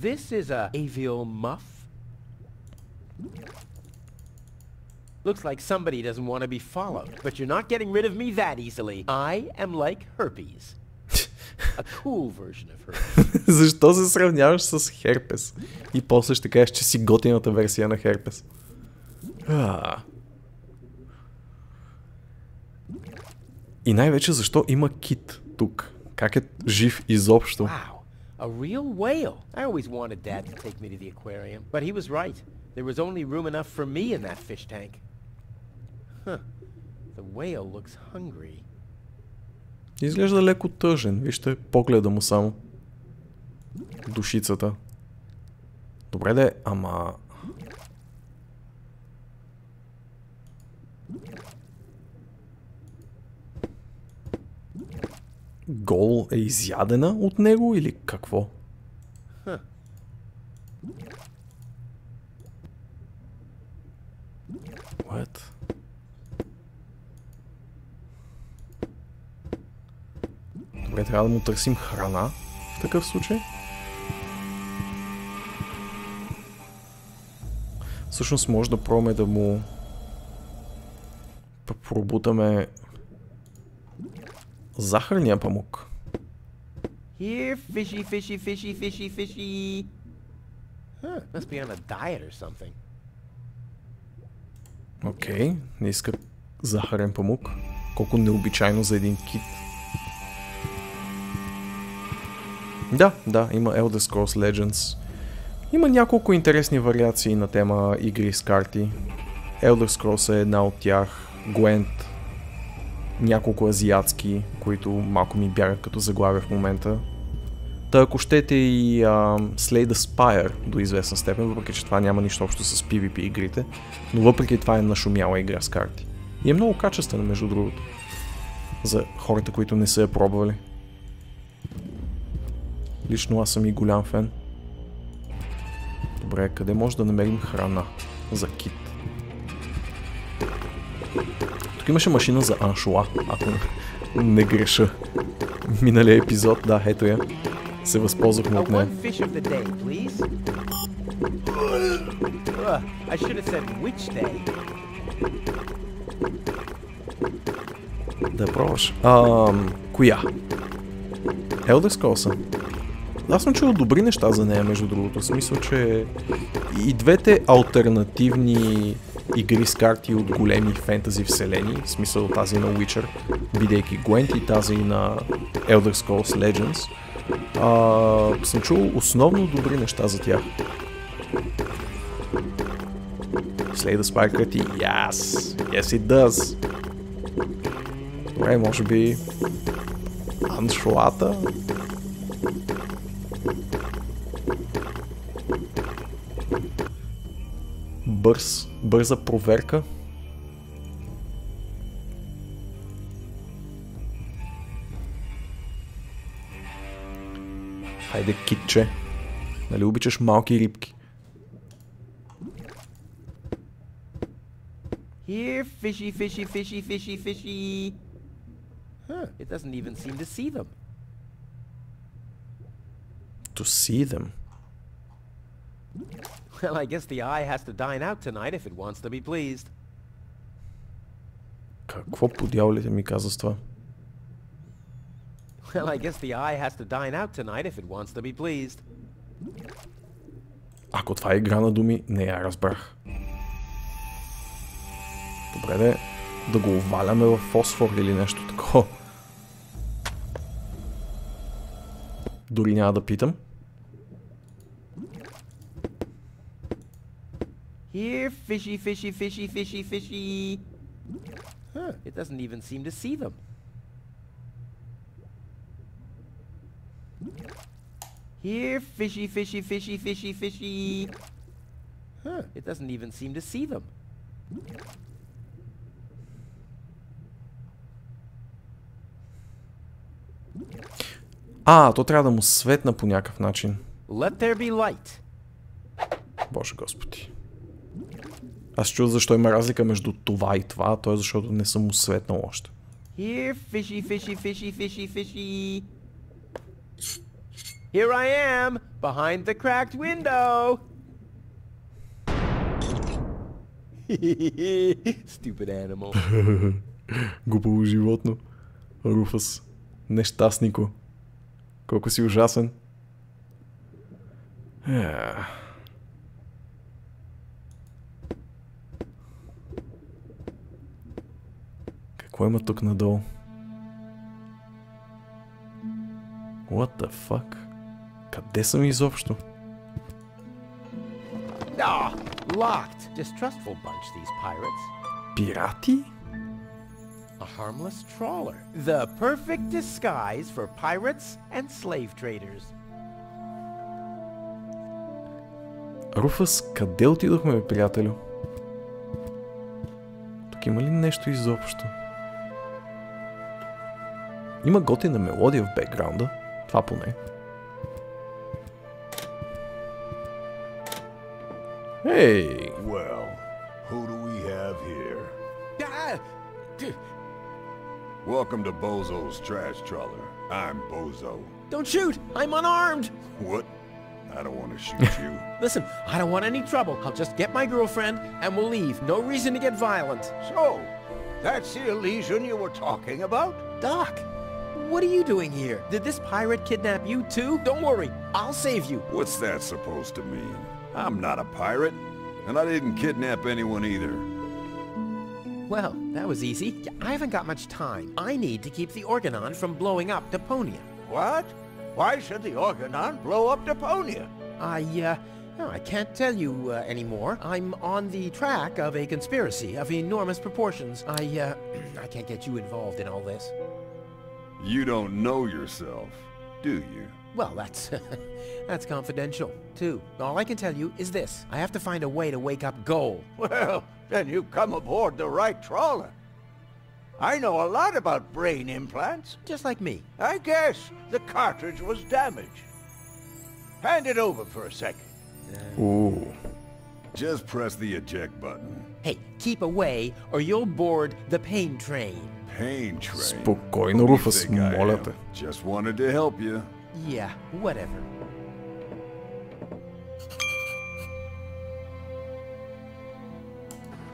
this is a avial muff. Looks like somebody doesn't want to be followed, but you're not getting rid of me that easily. I am like herpes. A cool version of herpes. Защо се сравняваш с херпес? И после ще кажеш, че си готината версия на херпес. И най-вече защо има кит тук? Как е жив изобщо? Wow, a real whale. I always wanted Dad to take me to the aquarium, but he was right. There was only room enough for me in that fish tank. Huh. The whale looks hungry. Изглежда леко тъжен. Вижте погледа му само. Душицата. Добре де, ама... Гол е изядена от него или какво? Huh. What? Добре, трябва да му търсим храна в такъв случай. Всъщност може да пробваме да му пробутаме захарния памук. Here, fishy, fishy, fishy, fishy, fishy. Huh, must be on a diet or something. Окей, не иска захарен памук. Колко необичайно за един кит. Да, има Elder Scrolls Legends. Има няколко интересни вариации на тема игри с карти. Elder Scrolls е една от тях. Gwent. Няколко азиатски, които малко ми бягат като заглавия в момента. Та ако щете и Slay the Spire до известна степен, въпреки че това няма нищо общо с PvP игрите, но въпреки това е нашумяла игра с карти. И е много качествена, между другото. За хората, които не са я пробвали. Лично аз съм и голям фен. Добре, къде може да намерим храна за кит? Тук имаше машина за аншуа, ако не греша. Миналия епизод, да, ето я. Се възползвахме от нея. Да пробваш. Коя? Elder Scrolls. Аз съм чул добри неща за нея, между другото. В смисъл, че и двете алтернативни игри с карти от големи фентази вселени, в смисъл тази на Witcher, бидейки Gwent, и тази на Elder Scrolls Legends, съм чул основно добри неща за тях. Slay the Spire крати. Yes it does. Добре, може би аншуата? Бърза проверка. Хайде, китче. Нали обичаш малки рибки? Here, fishy, fishy, fishy, fishy, fishy. Huh, it doesn't even seem to see them. To see them? Well, I guess the eye has to dine out tonight if it wants to be pleased. Какво по дяволите ми каза с това? Well, I guess the eye has to dine out tonight if it wants to be pleased. Ако това е игра на думи, не я разбрах. Добре да го оваляме в фосфор или нещо такова. Дори няма да питам. Here, fishy, fishy, fishy, fishy, fishy. Huh, it doesn't even seem to see them. Here, fishy, fishy, fishy, fishy, fishy. Huh, it doesn't even seem to see them. То трябва да му светна по някакъв начин. Let there be light. Боже Господи. Аз чуя защо има разлика между това и това, то е защото не съм му светнал още. Here, fishy, fishy, fishy, fishy, fishy. Here I am. behind the cracked window. Stupid animal. Глупаво животно. Руфъс. Нещастнико. Колко си ужасен. Какво има тук надолу? What the fuck? Къде съм изобщо? Locked. Distrustful bunch, these pirates. Пирати? A harmless trawler. The perfect disguise for pirates and slave traders. Руфъс, къде отидохме, бе, приятелю? Тук има ли нещо изобщо? Има готина мелодия в бекграунда. Това поне. Hey! Well, who do we have here? Welcome to Bozo's Trash Trawler. I'm Bozo. Don't shoot! I'm unarmed! What? I don't want to shoot you. Listen, I don't want any trouble. I'll just get my girlfriend and we'll leave. No reason to get violent. So, that's the Elysian you were talking about? Doc, what are you doing here? Did this pirate kidnap you too? Don't worry, I'll save you. What's that supposed to mean? I'm not a pirate, and I didn't kidnap anyone either. Well, that was easy. I haven't got much time. I need to keep the Organon from blowing up Deponia. What? Why should the Organon blow up Deponia? I can't tell you anymore. I'm on the track of a conspiracy of enormous proportions. I can't get you involved in all this. You don't know yourself, do you? Well, that's confidential, too. All I can tell you is this. I have to find a way to wake up Goal. Well, then you've come aboard the right trawler. I know a lot about brain implants. Just like me. I guess the cartridge was damaged. Hand it over for a second. Ooh. Just press the eject button. Hey, keep away or you'll board the pain train. Pain train. Спокойно, Руфъс, моля те. Just wanted to help you. Yeah, whatever.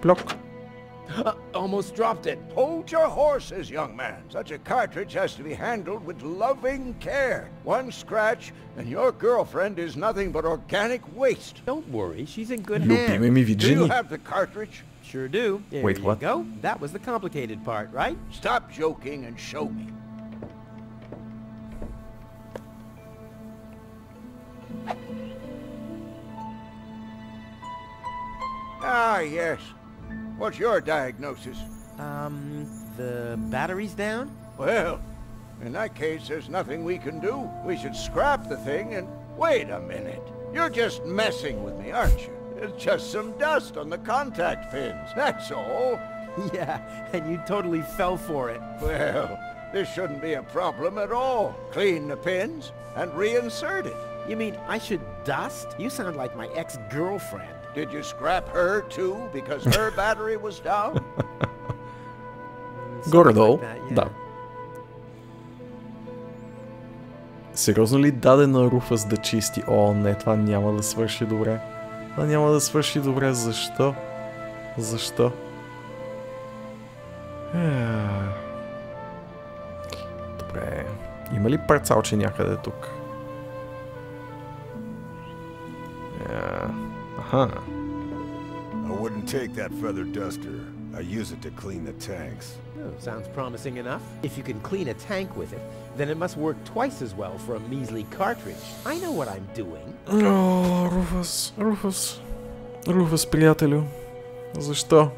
Плок. Almost dropped it. Hold your horses, young man. Such a cartridge has to be handled with loving care. One scratch, and your girlfriend is nothing but organic waste. Don't worry, she's in good Любими hands. ми Do you виджини. have the cartridge? Sure do. There Wait, you what? go. That was the complicated part, right? Stop joking and show me. Ah, yes. What's your diagnosis? The battery's down? Well, in that case, there's nothing we can do. We should scrap the thing and... Wait a minute. You're just messing with me, aren't you? It's just some dust on the contact pins, that's all. Yeah, and you totally fell for it. Well, this shouldn't be a problem at all. Clean the pins and reinsert it. You mean I should dust? You sound like my ex-girlfriend. Did you scrap her too because her battery was down? Горе-долу, Like that, yeah. да. Сериозно ли даде на Руфъс да чисти? О, не, това няма да свърши добре. Това няма да свърши добре. Защо? Защо? Добре. Има ли парцалче някъде тук? Аха. I wouldn't take that feather duster. I use it to clean the tanks. Oh, sounds promising enough. If you can clean a tank with it, then it must work twice as well for a measly cartridge. I know what I'm doing. О, Руфъс, приятелю. Защо?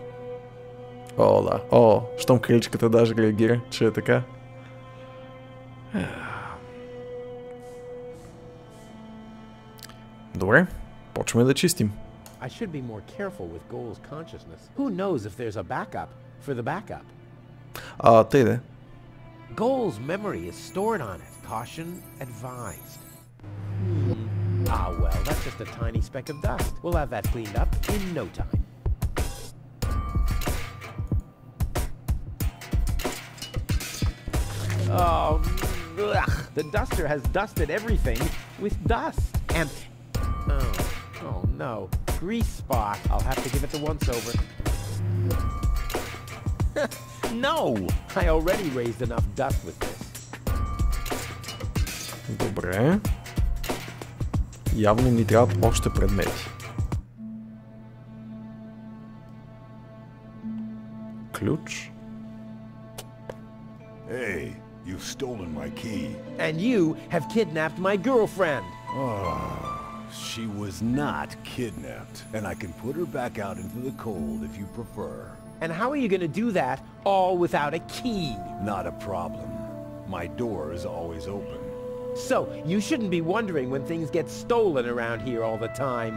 О, да. О, щом криличката даже реагира, че е така. Добре, почваме да чистим. I should be more careful with Goal's consciousness. Who knows if there's a backup for the backup? Тъй де. Goal's memory is stored on it. Caution advised. Ah, well, that's just a tiny speck of dust. We'll have that cleaned up in no time. Oh, ugh. The duster has dusted everything with dust. And... Oh no. Grease spot. I'll have to give it the once-over. No! I already raised enough dust with this. Добре. Явно ни трябват още предмети. Ключ. Hey, you've stolen my key. And you have kidnapped my girlfriend. She was not kidnapped, and I can put her back out into the cold if you prefer. And how are you gonna do that all without a key? Not a problem. My door is always open. So, you shouldn't be wondering when things get stolen around here all the time.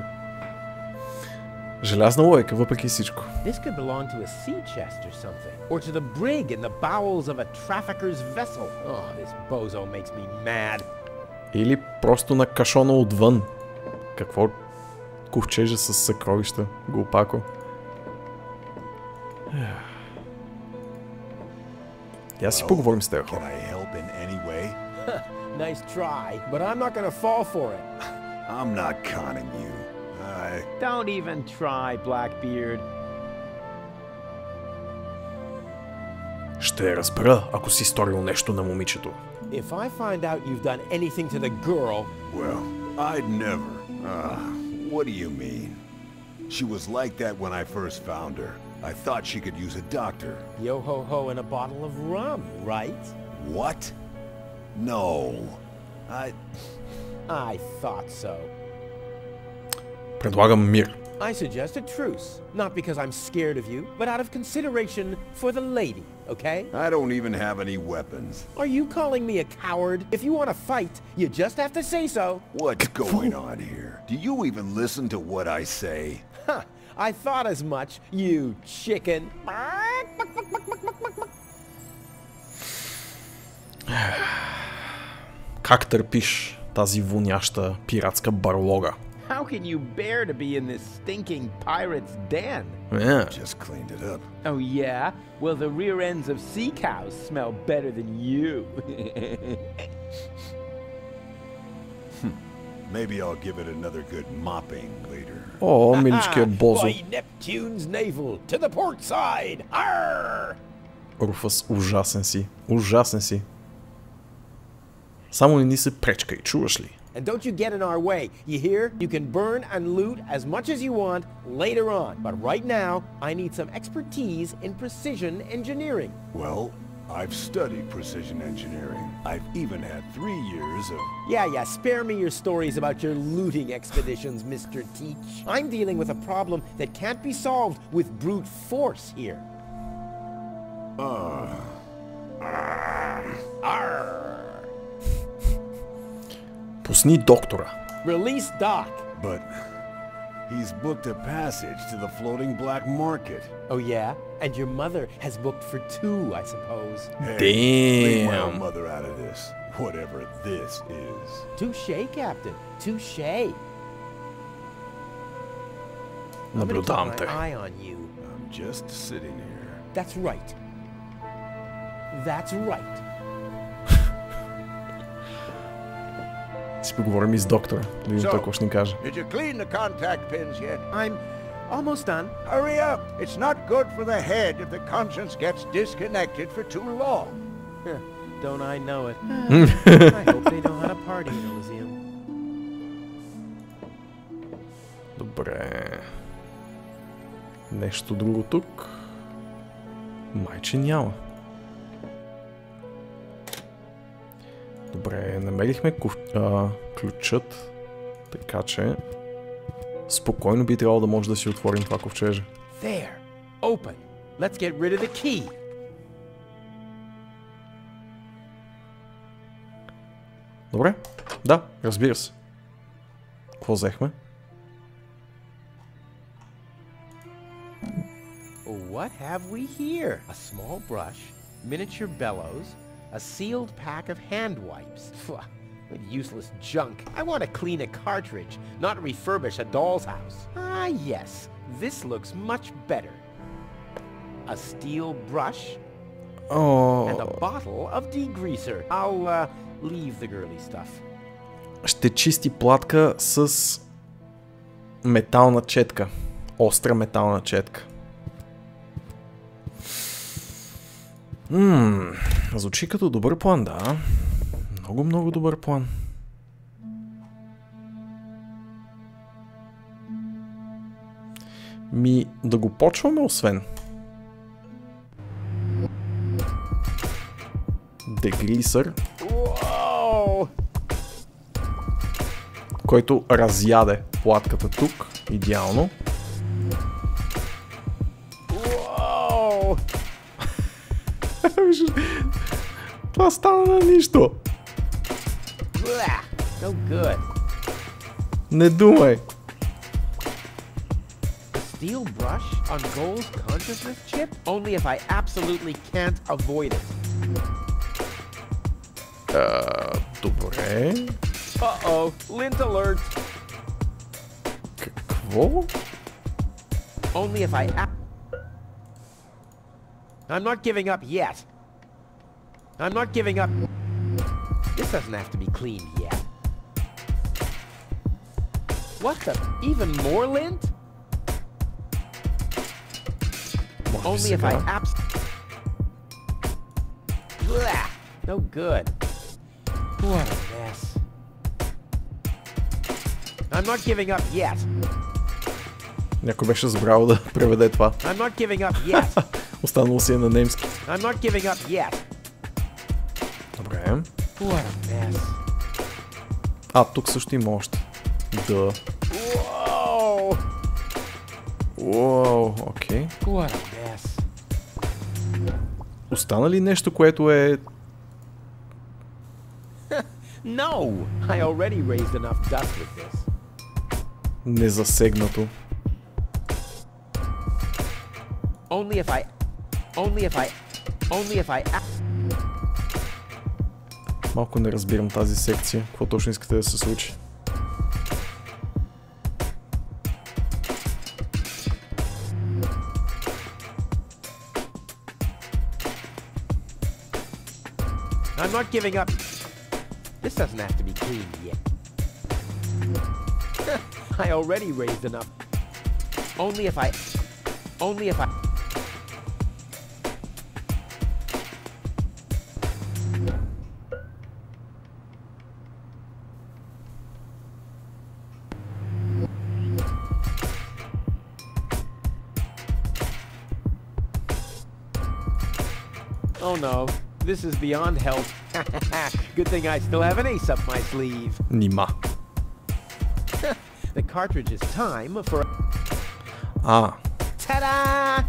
Желязна лойка, въпреки всичко. This could belong to a sea chest or something. Or to the brig in the bowels of a trafficker's vessel. Oh, this bozo makes me mad. Или просто на кашона отвън. Какво ковчежа с съкровища, глупако. Я си поговорим с теб. Can I help in any way? Nice try, but I'm not gonna fall for it. I'm not conning you. Don't even try, Blackbeard. Ще разбера, ако си сторил нещо на момичето. If I find out you've done anything to the girl... Well, I'd never. What do you mean? She was like that when I first found her. I thought she could use a doctor. Yo-ho-ho and a bottle of rum, right? What? No. I thought so. Предлагам мир. I suggest a truce. Not because I'm scared of you, but out of consideration for the lady, okay? I don't even have any weapons. Are you calling me a coward? If you want to fight, you just have to say so. What's going on here? Do you even listen to what I say? Huh, I thought as much, you chicken. Как търпиш тази воняща пиратска барлога? How can you bear to be in this stinking pirate's den? Yeah. Just cleaned it up. Oh yeah? Well, the rear ends of sea cows smell better than you. Maybe I'll give it another good mopping later. О, миличкият бозо. By Neptune's navel, to the port side! Arr! Руфас, ужасен си. Ужасен си. Само не ни се пречкай, чуваш ли? And don't you get in our way, you hear? You can burn and loot as much as you want later on. But right now, I need some expertise in precision engineering. Well, I've studied precision engineering. I've even had 3 years of... Yeah, spare me your stories about your looting expeditions, Mr. Teach. I'm dealing with a problem that can't be solved with brute force here. Пусни доктора. Release Doc. But he's booked a passage to the floating black market. Oh yeah? And your mother has booked for 2, I suppose. Hey, Damn. leave my mother out of this. Whatever this is. Touché, Captain. Touché. I'm gonna Наблюдавам keep те. my eye on you. I'm just sitting here. That's right. That's right. Си поговорим и с доктора. Да видим той какво ще ни каже. Did you clean the contact pins yet? I'm almost done. Hurry up! It's not good for the head if the conscience gets disconnected for too long. Don't I know it? I hope they know how to party in Elysium. Добре. Нещо друго тук? Майче няма. Добре, намерихме ключът, така че спокойно би трябвало да може да си отворим това ковчеже. There. Open. Let's get rid of the key. Добре? Да, разбира се. Какво взехме? What have we here? A small brush, miniature bellows, a sealed pack of hand wipes. Phew, what useless junk. I want to clean a cartridge, not refurbish a doll's house. Ah, yes. This looks much better. A steel brush and a bottle of degreaser. I'll leave the girly stuff. ще чисти платка с метална четка. Остра метална четка. Звучи като добър план, да. Много, много добър план. Да го почваме освен. Деглисър. Който разяде платката тук. Идеално. Това стана на нищо. Не думай. Steel brush on Goal's consciousness chip? Only if I absolutely can't avoid it. Добре. Uh-oh, lint alert. Какво? Only if I'm not giving up yet. I'm not giving up. This doesn't have to be cleaned yet. What the? Even more lint? Only if I no good. What a mess. I'm not giving up yet. Някой беше забрал да преведе това. I'm not giving up yet. Останало си е на немски. I'm not giving up yet. Добре. What a mess. Тук също има още. Да. Окей. What a mess. Остана ли нещо, което е... No! I already raised enough dust with this. Незасегнато. Only if I Малко не разбирам тази секция. Какво точно искате да се случи? I'm not giving up. This doesn't have to be cleaned yet. I already raised enough. Only if I Oh no, this is beyond help. Good thing I still have an ace up my sleeve. Нима. The cartridge is time for... Ta-da!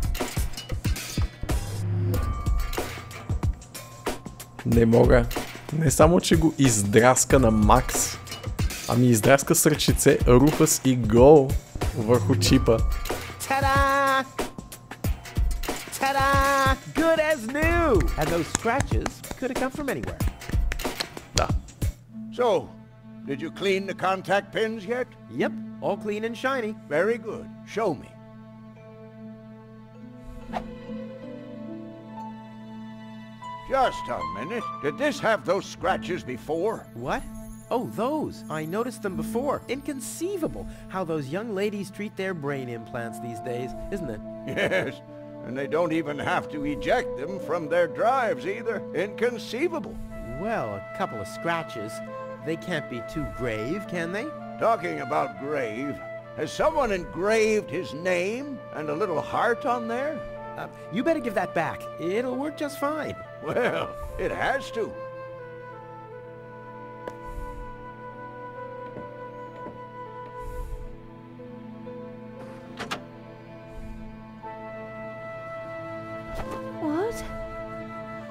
Не мога. Не само, че го издраска на макс, ами издраска с ръчице Руфъс и Гол върху чипа. Ta-da! Ta-da! Good as new! And those scratches could have come from anywhere. Да. So, did you clean the contact pins yet? Yep, all clean and shiny. Very good. Show me. Just a minute. Did this have those scratches before? What? Oh, those. I noticed them before. Inconceivable how those young ladies treat their brain implants these days, isn't it? Yes. And they don't even have to eject them from their drives either. Inconceivable. Well, a couple of scratches. They can't be too grave, can they? Talking about grave, has someone engraved his name and a little heart on there? You better give that back. It'll work just fine. Well, it has to. What?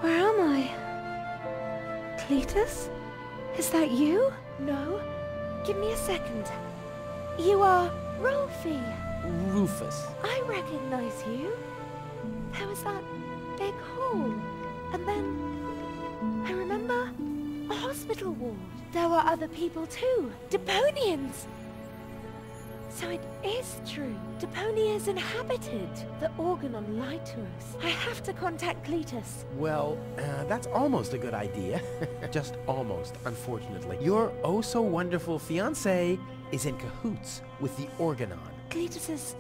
Where am I? Cletus? Is that you? No. Give me a second. You are Rolfie. Rufus. I recognize you. There was that big hole. And then I remember a hospital ward. There were other people too. Deponians. So it is true. Deponia is inhabited. The Organon lied to us. I have to contact Cletus. Well, that's almost a good idea. Just almost, unfortunately. Your oh-so-wonderful fiancé is in cahoots with the Organon. Cletus is...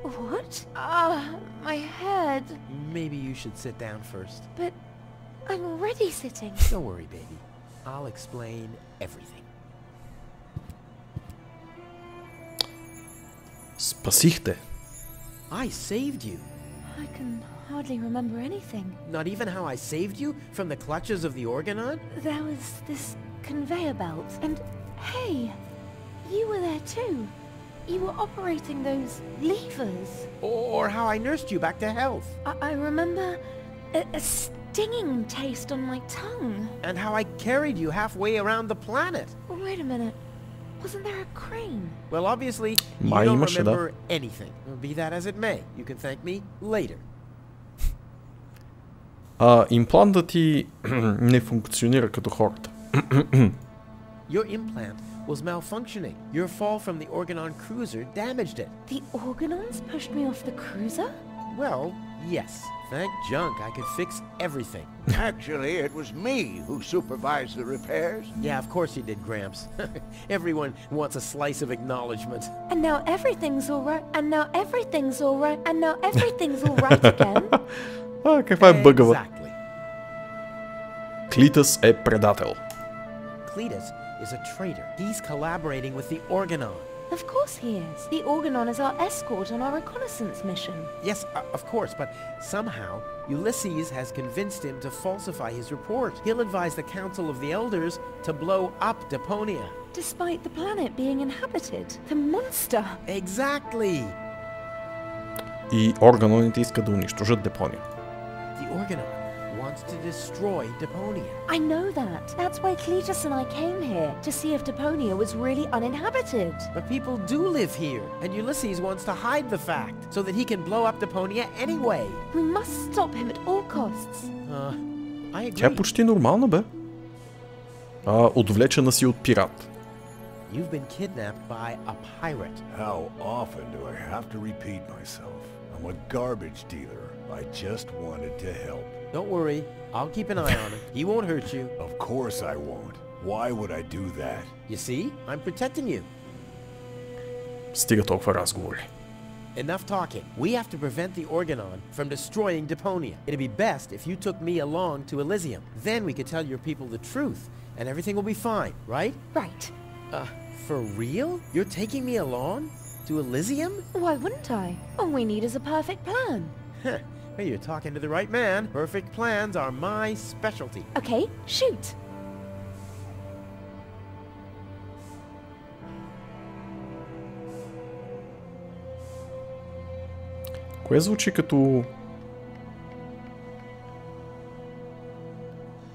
What? Ah, my head. Maybe you should sit down first. But I'm already sitting. Don't worry, baby. I'll explain everything. Спасихте. I saved you. I can hardly remember anything. Not even how I saved you from the clutches of the Organon? There was this conveyor belt, and hey, you were there too. You were operating those levers. Or how I nursed you back to health. I remember a stinging taste on my tongue. And how I carried you halfway around the planet. Wait a minute. Wasn't there a crane? Well, obviously, you Май don't имаше, да. remember anything. Be that as it may, you can thank me later. Имплантът ти не функционира като хората. Your implant was malfunctioning. Your fall from the Organon cruiser damaged it. The Organons pushed me off the cruiser? Well, yes. Thank junk I could fix everything. Actually, it was me who supervised the repairs. Yeah, of course you did, Gramps. Everyone wants a slice of acknowledgement. And now everything's alright, and now everything's alright, and now everything's alright again? Каква е бъгава? Exactly. Клитъс е предател. Cletus is a traitor. He's collaborating with the Organon. Of course he is. The Organon is our escort on our reconnaissance mission. Yes, of course, but somehow Ulysses has convinced him to falsify his report. He'll advise the Council of the Elders to blow up Deponia. Despite the planet being inhabited. The monster. Exactly! И органоните искат да унищожат Депония. The Organon wants to destroy Deponia. I know that. That's why Cletus and I came here, to see if Deponia was really uninhabited. But people do live here, and Ulysses wants to hide the fact so that he can blow up Deponia anyway. We must stop him at all costs. I Тя е agree. почти нормална, бе. Отвлечена си от пират. You've been kidnapped by a pirate. How often do I have to repeat myself? I'm a garbage dealer. I just wanted to help. Don't worry, I'll keep an eye on him. He won't hurt you. Of course I won't. Why would I do that? You see? I'm protecting you. Стига толкова разговори. Enough talking. We have to prevent the Organon from destroying Deponia. It'd be best if you took me along to Elysium. Then we could tell your people the truth, and everything will be fine, right? Right. For real? You're taking me along? To Elysium? Why wouldn't I? All we need is a perfect plan. Heh. Well, you're talking to the right man. Perfect plans are my specialty. Okay, shoot. Кое звучи като...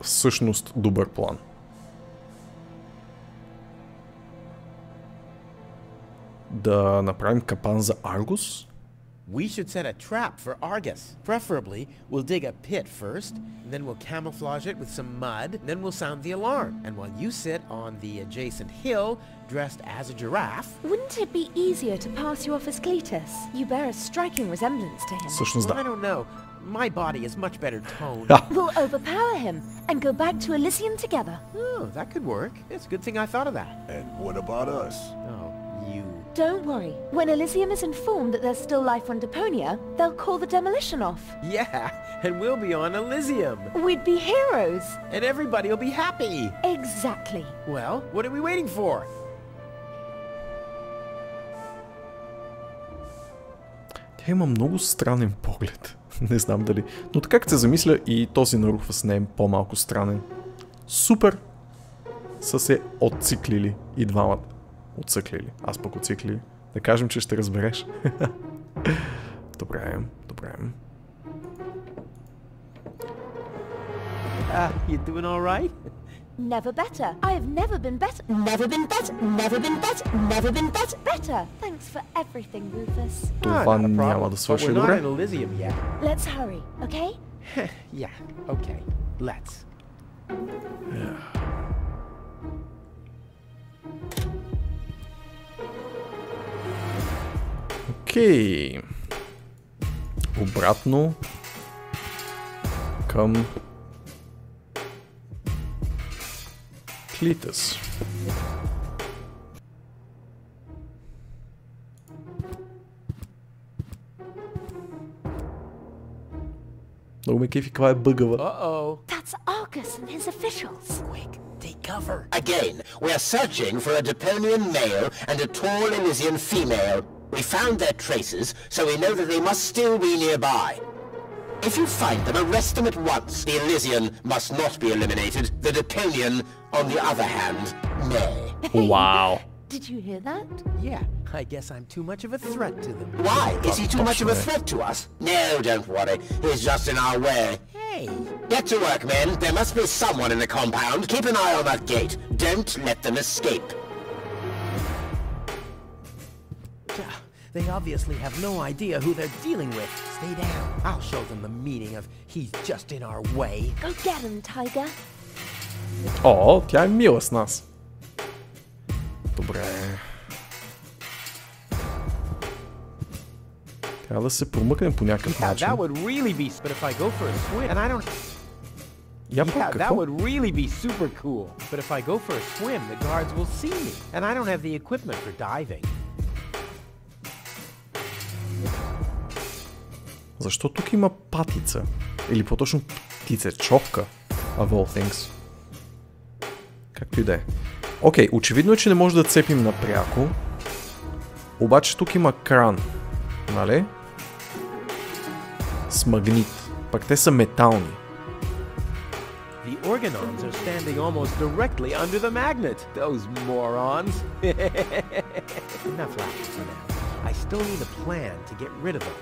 всъщност добър план? Да направим капан за Аргус? We should set a trap for Argus. Preferably, we'll dig a pit first, then we'll camouflage it with some mud, then we'll sound the alarm. And while you sit on the adjacent hill, dressed as a giraffe... Wouldn't it be easier to pass you off as Cletus? You bear a striking resemblance to him. Всъщност Well, I да. don't know. My body is much better toned. We'll overpower him and go back to Elysium together. Oh, that could work. It's a good thing I thought of that. And what about us? Oh, you... Don't worry. When Elysium is informed that there's still life on Deponia, they'll call the demolition off. Yeah, and we'll be on Elysium. We'd be heroes. And everybody will be happy. Exactly. Well, what are we waiting for? Тя има много странен поглед. Не знам дали. Но така като се замисля, и този на Руфъс не е по-малко странен. Супер! Са се отциклили и двамата. Отцъклили. Аз пък отциклили. Да кажем, че ще разбереш. Добре, добре. You doing all right? Never better. I have never been better. Never been better. Never been better. Never been better. Thanks for everything, Rufus. Това not a няма problem, да but свърши we're not добре. in Elysium yet. Let's hurry, okay? Yeah, okay. Let's. Окей. Обратно към Клитъс. Много ме кефи каква е бъгава. That's Argus and his officials. Quick, take cover. Again, we are searching for a Deponian male and a tall Elysian female. We found their traces, so we know that they must still be nearby. If you find them, arrest them at once. The Elysian must not be eliminated. The Deponian, on the other hand, may. Вау. Did you hear that? Yeah, I guess I'm too much of a threat to them. Why? Is he too much of a threat to us? No, don't worry. He's just in our way. Hey! Get to work, men. There must be someone in the compound. Keep an eye on that gate. Don't let them escape. They obviously have no idea who they're dealing with. Stay down. I'll show them the meaning of he's just in our way. Go get him, Tiger. О, тя е мила с нас. Добре. Трябва да се промъкнем по някакъв Yeah, начин. that would really be... But if I go for a swim... And I don't... Я пък Yeah, that какво? would really be super cool. But if I go for a swim, the guards will see me. And I don't have the equipment for diving. Защо тук има патица? Или по-точно птицечовка, of all things. Както и да е. Окей, очевидно е, че не може да цепим напряко. Обаче тук има кран. Нали? С магнит. Пак те са метални. The organons are standing almost directly under the magnet. Those morons. Enough laughing for now. I still need a plan to get rid of them.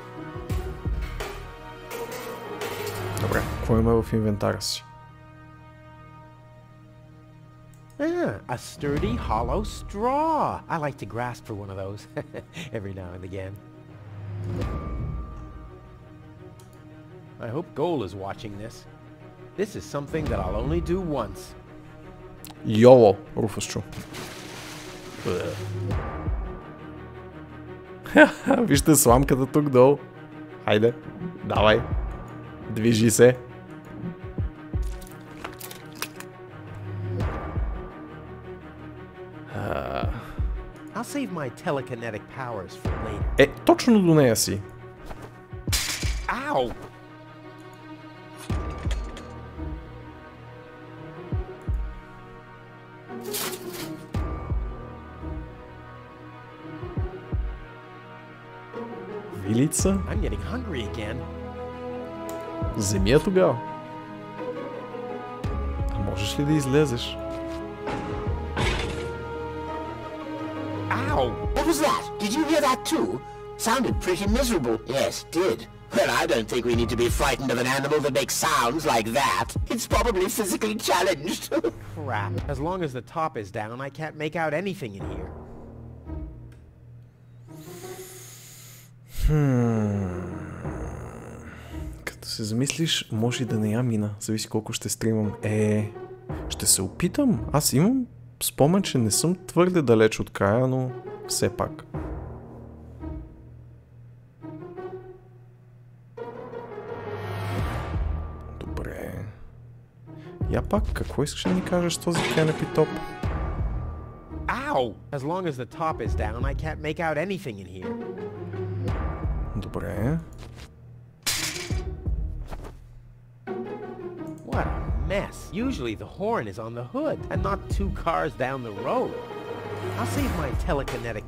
Добре, какво има в инвентара си? A sturdy, hollow straw. I like to grasp for one of those every now and again. I hope Goal is watching this. This is something that I'll only do once. Йоло, Руфасчо. Вижте сламката тук долу. Хайде, давай. Движи се. I'll save my telekinetic powers for later. Точно до нея си. Ow! Вилица? I'm getting hungry again. Вземи я тогава. А можеш ли да излезеш? Ow! What was that? Did you hear that too? Sounded pretty miserable. Yes, it did. Well, I don't think we need to be frightened of an animal that makes sounds like that. It's probably physically challenged. Crap. As long as the top is down, I can't make out anything in here. Като се замислиш, може и да не я мина. Зависи колко ще стримам. Ще се опитам. Аз имам спомен, че не съм твърде далеч от края, но все пак. Добре. Я пак, какво искаш да ни кажеш с този canopy top? Ow! As long as the top is down, I can't make out anything in here. Добре. What a mess. Usually the horn is on the hood and not 2 cars down the road. I'll save my telekinetic...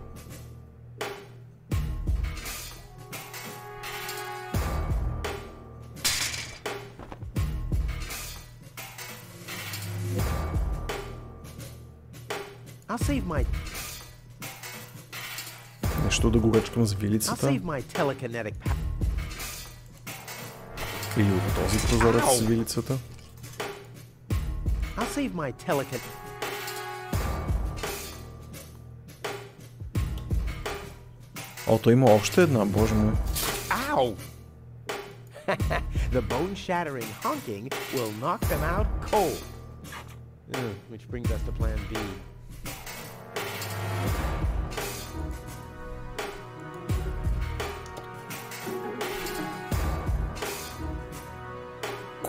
I'll save my... Нещо да го ръчкам с I'll вилицата. save my telekinetic... Или от този прозорец с вилицата. I'll save my telekinetic... То има още една, боже мой. Ow! The bone-shattering honking will knock them out cold. Which brings us to plan B.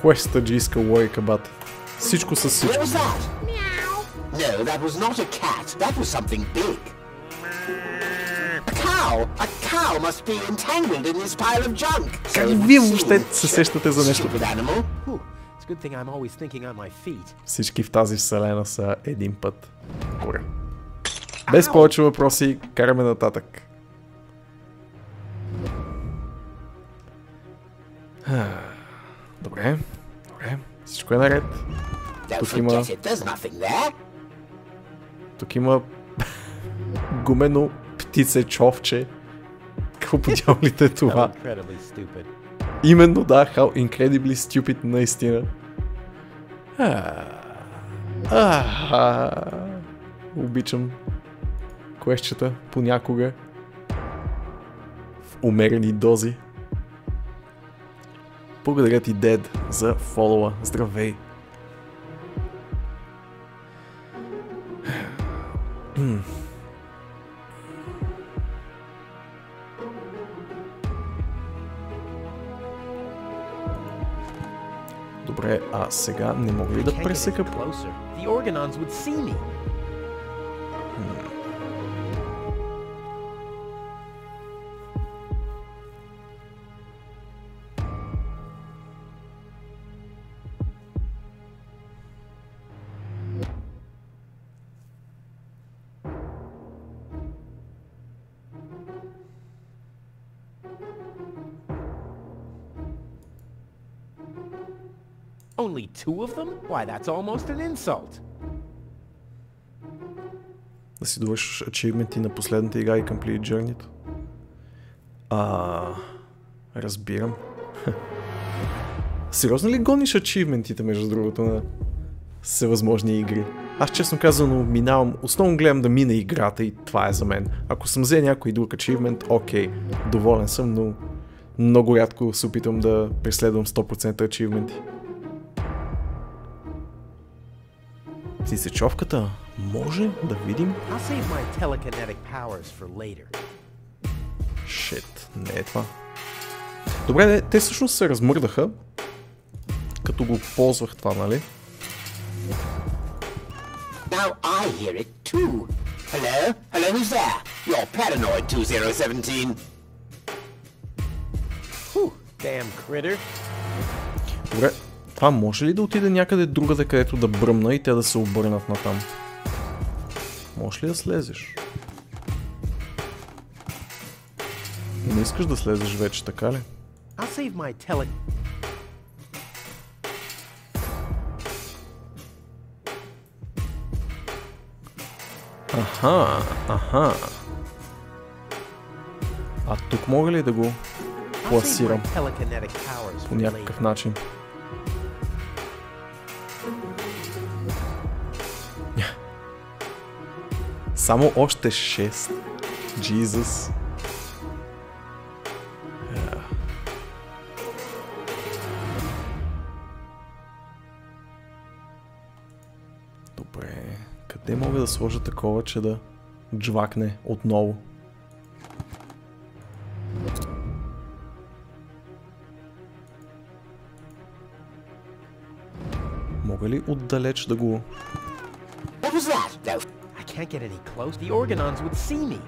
Кое стаджийска логика, бат? Всичко с всичко. What was that? No, that was not a cat. That was something big. A cow! A cow must be entangled in this pile of junk. Как вие въобще се сещате за нещо? Stupid animal. It's a good thing I'm always thinking on my feet. Всички в тази вселена са един път. Добре. Без повече въпроси, караме нататък. Добре, добре, всичко е наред. Тук има гумено птице човче. Какво по дяволите е това? Именно да, how incredibly stupid наистина. Обичам квестчета понякога в умерени дози. Благодаря ти, Дед, за фолова. Здравей! Добре, а сега не мога ли да пресека? Only 2 of them? Why, that's almost an insult. Да си довършиш ачивменти на последната игра и Complete Journey-то. Разбирам. Сериозно ли гониш ачивментите, между другото, на всевъзможни игри? Аз честно казано минавам, основно гледам да мина играта и това е за мен. Ако съм взе някой друг ачивмент, окей, доволен съм, но много рядко се опитвам да преследвам 100% ачивменти. Птицечовката може да видим. Шит, не е това. Добре, те всъщност се размърдаха, като го ползвах това, нали? Now I hear it too. Hello? Hello, who's there? You're paranoid 2017. Damn critter. Добре, това може ли да отиде някъде другаде, където да бръмна и те да се обърнат натам? Може ли да слезеш? Не искаш да слезеш вече, така ли? Аха. А тук мога ли да го пласирам по някакъв начин? Само още 6. Jesus. Добре. Къде мога да сложа такова, че да джвакне отново? Мога ли отдалеч да го... I can't get any close. The Organons would see me.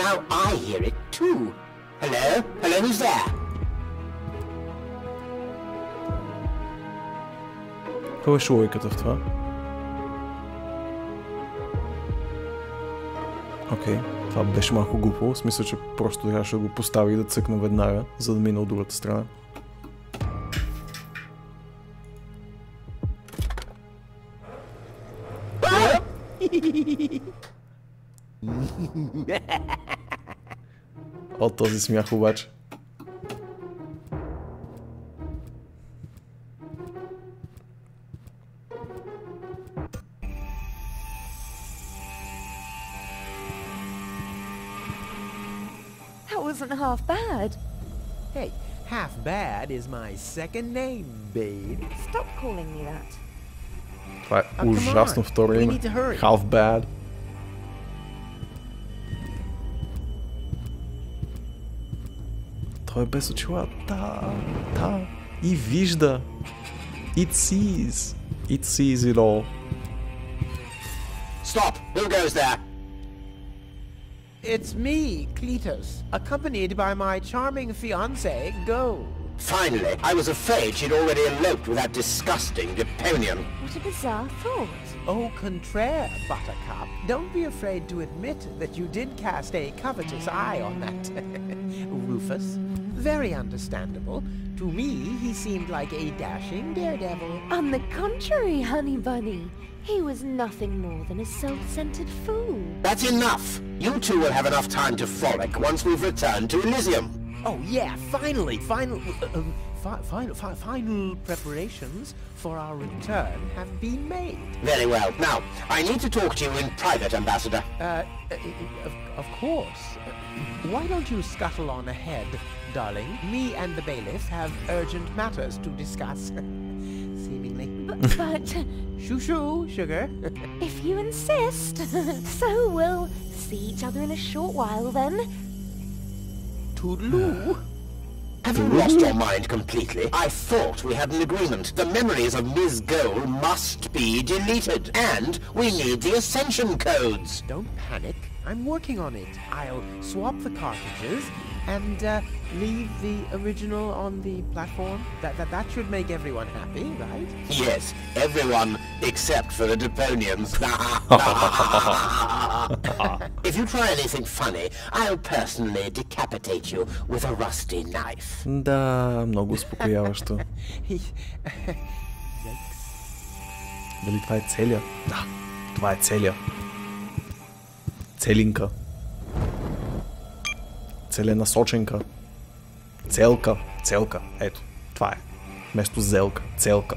Now I hear it too. Hello? Hello, who's there? Каква беше логиката в това? Окей, това беше малко глупо. В смисъл, че просто трябваше да го поставя и да цъкна веднага, за да мина от другата страна. От този смях обаче. wasn't half bad. Hey, half bad is my second name, babe. Stop calling me that. Това е ужасно второ име. Half bad. Той е без очила. Да. И вижда. It sees. It sees it all. Stop! Who goes there? It's me, Cletus, accompanied by my charming fiancée, Gold. Finally, I was afraid she'd already eloped with that disgusting Deponian. What a bizarre thought. Au contraire, Buttercup. Don't be afraid to admit that you did cast a covetous eye on that Rufus. Very understandable. To me, he seemed like a dashing daredevil. On the contrary, Honey Bunny. He was nothing more than a self-centered fool. That's enough! You two will have enough time to frolic once we've returned to Elysium. Oh yeah, final preparations for our return have been made. Very well. Now, I need to talk to you in private, Ambassador. Of course. Why don't you scuttle on ahead, darling? Me and the bailiff have urgent matters to discuss. Seemingly. But... Shoo-shoo, sugar. If you insist. So we'll see each other in a short while then. Toodaloo. Have you lost your mind completely? I thought we had an agreement. The memories of Ms. Gold must be deleted. And we need the Ascension codes. Don't panic. I'm working on it. I'll swap the cartridges and leave the original on the platform. That should make everyone happy, right? Yes, everyone except for the Deponians. If you try anything funny, I'll personally decapitate you with a rusty knife. Да, много успокояващо. Дали това е целия? Да, това е целия. Целинка. Целенасоченка. Целка. Целка. Ето, това е. Вместо зелка. Целка.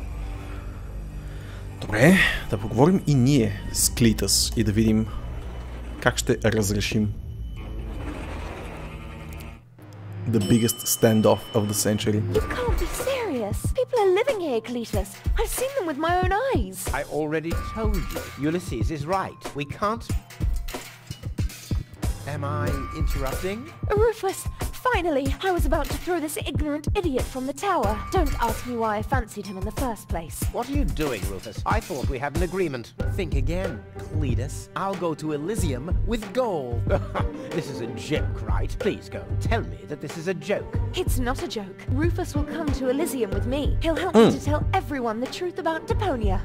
Добре, да поговорим и ние с Клитъс и да видим как ще разрешим the biggest standoff of the century. You can't be serious. People are living here, Cletus. I've seen them with my own eyes. I already told you. Ulysses is right. We can't... Am I interrupting? Rufus, finally! I was about to throw this ignorant idiot from the tower. Don't ask me why I fancied him in the first place. What are you doing, Rufus? I thought we had an agreement. Think again, Cletus. I'll go to Elysium with gold. This is a joke, right? Please go. Tell me that this is a joke. It's not a joke. Rufus will come to Elysium with me. He'll help me to tell everyone the truth about Deponia.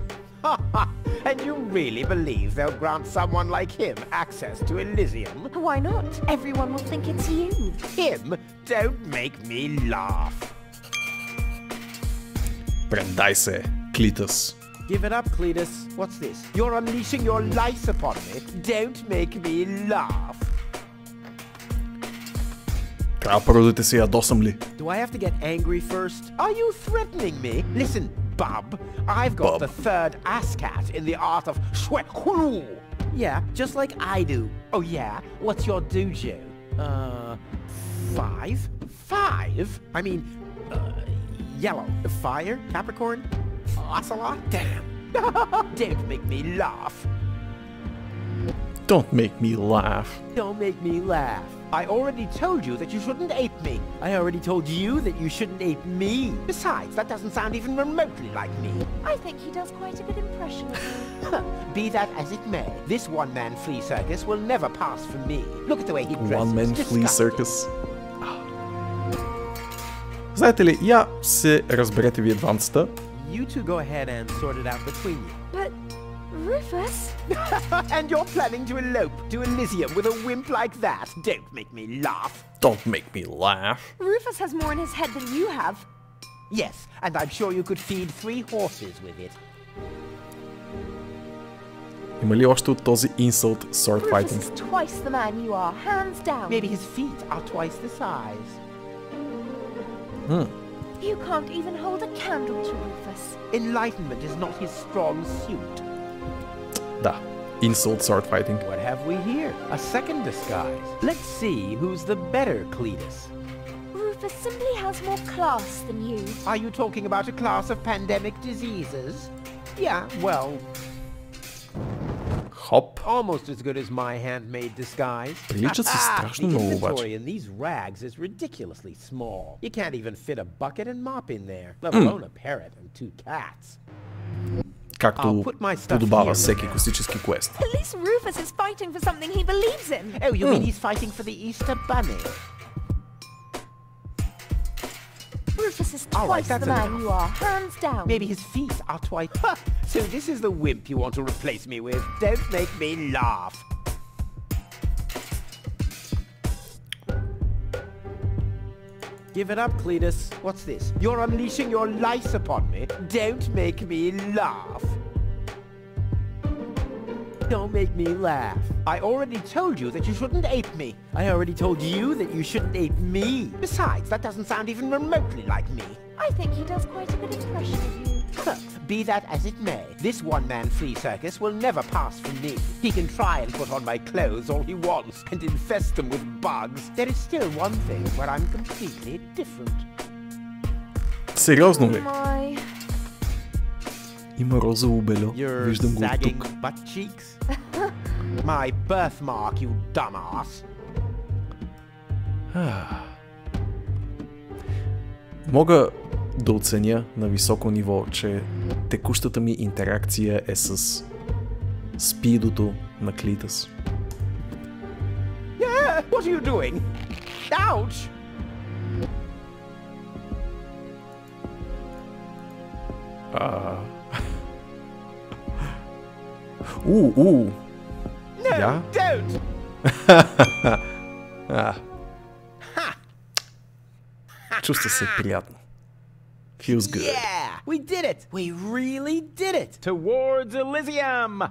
And you really believe they'll grant someone like him access to Elysium? Why not? Everyone will think it's you. Him? Don't make me laugh. Предай се, Клитъс. Give it up, Cletus. What's this? You're unleashing your lice upon me. Don't make me laugh. Трябва първо да те се ядосам ли? Do I have to get angry first? Are you threatening me? Listen, bub. I've got the third ASCAT in the art of shwekulu. Yeah, just like I do. Oh yeah? What's your dojo? 5? 5? I mean, yellow. Fire? Capricorn? Ocelot? Damn. Don't make me laugh. Don't make me laugh. Don't make me laugh. I already told you that you shouldn't ape me. I already told you that you shouldn't ape me. Besides, that doesn't sound even remotely like me. I think he does quite a good impression of you. Be that as it may, this one-man flea circus will never pass for me. Look at the way he dresses. One-man flea circus. Знаете ли, я се разберете вие двамцата. You two go ahead and sort it out between you. But, Rufus? And you're planning to elope to Elysium with a wimp like that? Don't make me laugh. Don't make me laugh. Rufus has more in his head than you have. Yes, and I'm sure you could feed 3 horses with it. Има ли още от този insult sword Rufus fighting? is twice the man you are, hands down. Maybe his feet are twice the size. You can't even hold a candle to Rufus. Enlightenment is not his strong suit. Да, Insult sword fighting. What have we here? A second disguise. Let's see who's the better Cletus. Rufus simply has more class than you. Are you talking about a class of pandemic diseases? Yeah, well, Хоп. almost as good as my handmade disguise. Приличат си страшно The много обаче. inventory in these rags is ridiculously small. You can't even fit a bucket and mop in there, let alone a parrot and 2 cats. Както I'll put my stuff подобава here. всеки класически квест. At least Rufus is fighting for something he believes in. Oh, you mean he's fighting for the Easter Bunny? Rufus is All right, twice that's the man enough. you are, hands down. Maybe his feet are twice. Ha! So this is the wimp you want to replace me with. Don't make me laugh. Give it up, Cletus. What's this? You're unleashing your lice upon me. Don't make me laugh. Don't make me laugh. I already told you that you shouldn't ape me. I already told you that you shouldn't ape me. Besides, that doesn't sound even remotely like me. I think he does quite a good impression of you. Be that as it may, this one-man flea circus will never pass for me. He can try and put on my clothes all he wants and infest them with bugs. There is still one thing where I'm completely different. Сериозно ли? My... Има розово бельо. Your Виждам го от sagging тук. butt cheeks? My birthmark, you dumbass. Мога да оценя на високо ниво, че текущата ми интеракция е с спидото на Клитъс. Yeah, what are you doing? Ouch! No, Yeah? don't! Чувства се приятно. Feels good. Yeah! We did it! We really did it! Towards Elysium!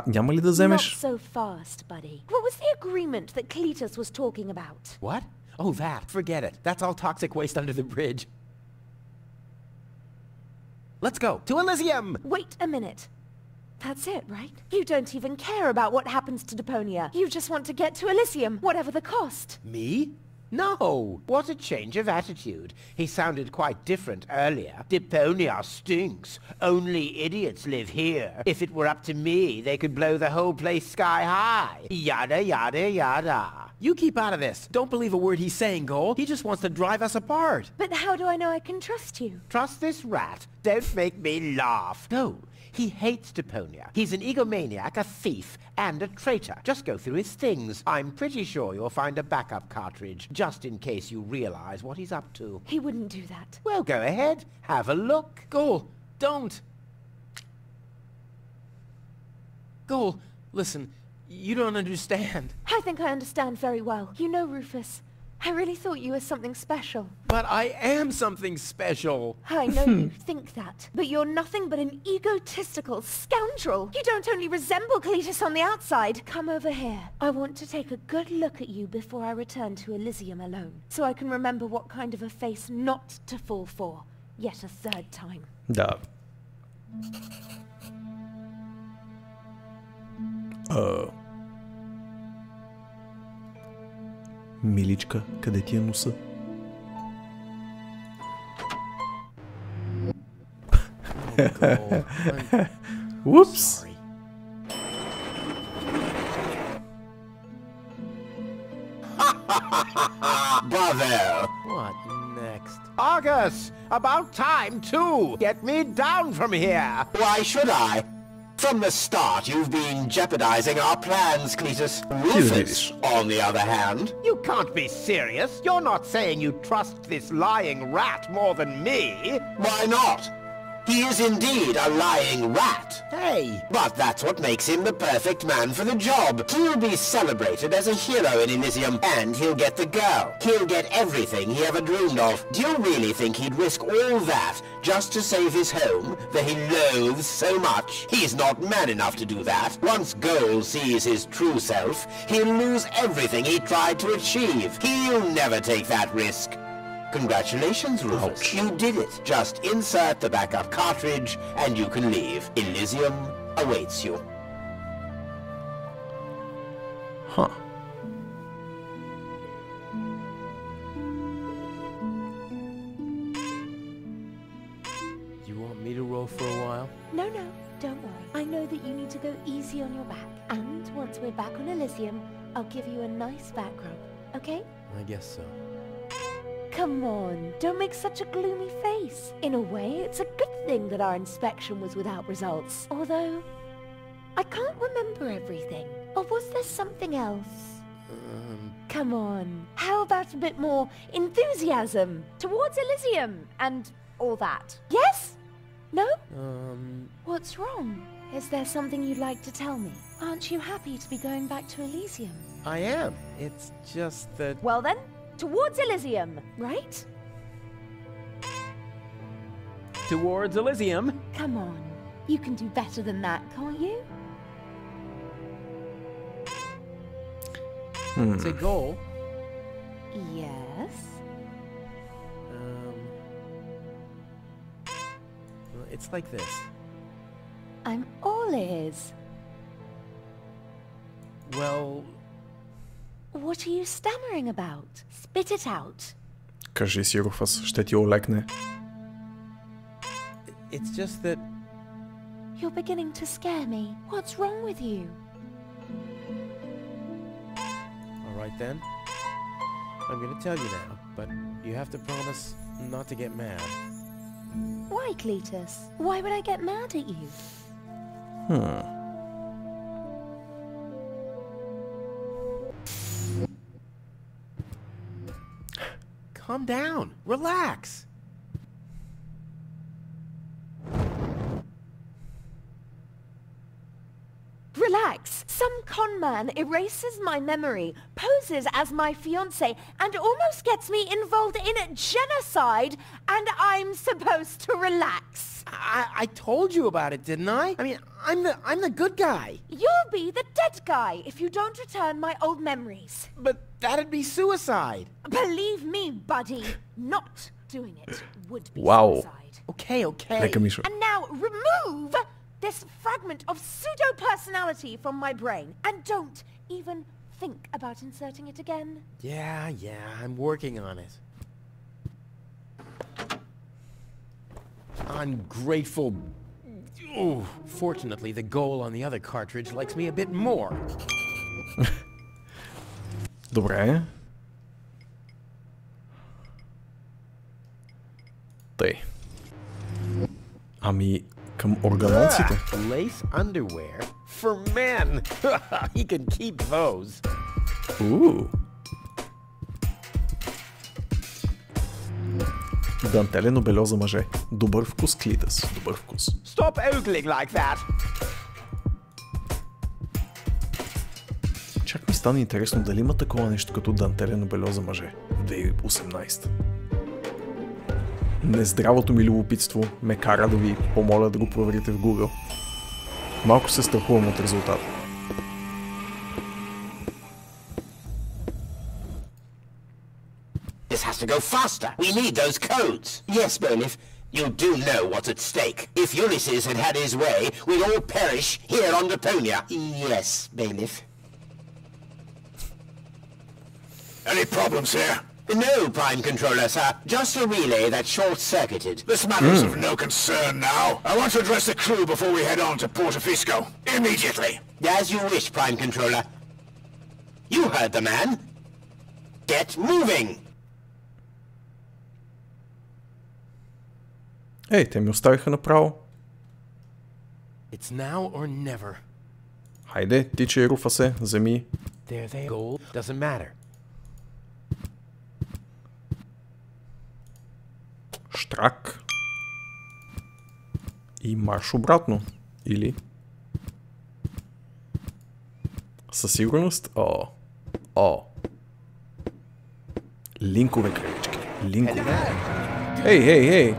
Няма ли да Not вземеш? so fast, buddy. What was the agreement that Cletus was talking about? What? Oh, that. Forget it. That's all toxic waste under the bridge. Let's go. To Elysium! Wait a minute. That's it, right? You don't even care about what happens to Deponia. You just want to get to Elysium, whatever the cost. Me? No! What a change of attitude. He sounded quite different earlier. Deponia stinks. Only idiots live here. If it were up to me, they could blow the whole place sky high. Yada, yada, yada. You keep out of this. Don't believe a word he's saying, Cole. He just wants to drive us apart. But how do I know I can trust you? Trust this rat. Don't make me laugh. No. He hates Deponia. He's an egomaniac, a thief, and a traitor. Just go through his things. I'm pretty sure you'll find a backup cartridge, just in case you realize what he's up to. He wouldn't do that. Well, go ahead. Have a look. Goal, don't. Goal, listen, you don't understand. I think I understand very well. You know, Rufus, I really thought you were something special. But I am something special. I know you think that, but you're nothing but an egotistical scoundrel. You don't only resemble Cletus on the outside. Come over here. I want to take a good look at you before I return to Elysium alone, so I can remember what kind of a face not to fall for, yet a third time. Да. Миличка, къде ти е носа? Упс! Bravo! What next? Argus! About time, too! Get me down from here! Why should I? From the start, you've been jeopardizing our plans, Cletus. Rufus, on the other hand. You can't be serious! You're not saying you trust this lying rat more than me! Why not? He is indeed a lying rat. Hey! But that's what makes him the perfect man for the job. He'll be celebrated as a hero in Elysium, and he'll get the girl. He'll get everything he ever dreamed of. Do you really think he'd risk all that just to save his home that he loathes so much? He's not man enough to do that. Once Goal sees his true self, he'll lose everything he tried to achieve. He'll never take that risk. Congratulations, Rufus. You did it. Just insert the backup cartridge and you can leave. Elysium awaits you. Huh. You want me to row for a while? No, no, don't worry. I know that you need to go easy on your back. And once we're back on Elysium, I'll give you a nice back rub, okay? I guess so. Come on, don't make such a gloomy face. In a way, it's a good thing that our inspection was without results. Although, I can't remember everything. Or was there something else? Come on, how about a bit more enthusiasm towards Elysium and all that? Yes? No? What's wrong? Is there something you'd like to tell me? Aren't you happy to be going back to Elysium? I am. It's just that... Well then, towards Elysium, right? Towards Elysium? Come on, you can do better than that, can't you? Say goal. Yes? Well, it's like this. I'm all ears. Well... What are you stammering about? Spit it out. Кажи си, Руфас, ще ти олекне. It's just that... You're beginning to scare me. What's wrong with you? Alright then. I'm gonna tell you now, but you have to promise not to get mad. Why, Cletus? Why would I get mad at you? Calm down. Relax. Relax. Some con man erases my memory, poses as my fiancé, and almost gets me involved in a genocide, and I'm supposed to relax. I told you about it, didn't I? I mean, I'm the good guy. You'll be the dead guy if you don't return my old memories. But that'd be suicide. Believe me, buddy, not doing it would be Wow. suicide. Okay, okay. Лека Мишо. And now remove this fragment of pseudo-personality from my brain. And don't even think about inserting it again. Yeah, I'm working on it. Ungrateful... Ooh, fortunately, the goal on the other cartridge likes me a bit more. Добре. Тъй. Ами, към органоците. Lace underwear for men. He can keep those. Дантелено бельо за мъже. Добър вкус, Клитъс. Добър вкус. Stop ogling like that. Чак ми стана интересно дали има такова нещо като дантелено бельо за мъже в 2018. Нездравото ми любопитство ме кара да ви помоля да го проверите в Google. Малко се страхувам от резултата. This has to go faster. We need those codes. Yes, Bailiff, you do know what's at stake. If Ulysses had had his way, we'd all perish here on Deponia. Yes, Bailiff. Any problems here? No, Prime Controller, sir. Just a relay that short-circuited. This matter's of no concern now. I want to address the crew before we head on to Portofisco. Immediately. As you wish, Prime Controller. You heard the man. Get moving! Ей, те ми оставиха направо. It's now or never. Хайде, тичай, Руфасе, вземи. There they go. Doesn't matter. Штрак. И марш обратно. Или... Със сигурност... Линкове, кралички. Линкове. Ей!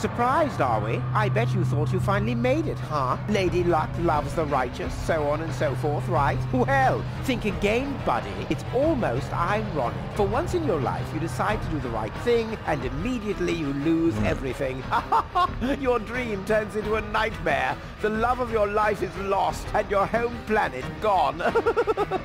Surprised, are we? I bet you thought you finally made it, huh? Lady Luck loves the righteous, so on and so forth, right? Well, think again, buddy. It's almost ironic. For once in your life, you decide to do the right thing, and immediately you lose everything. Your dream turns into a nightmare. The love of your life is lost, and your home planet gone.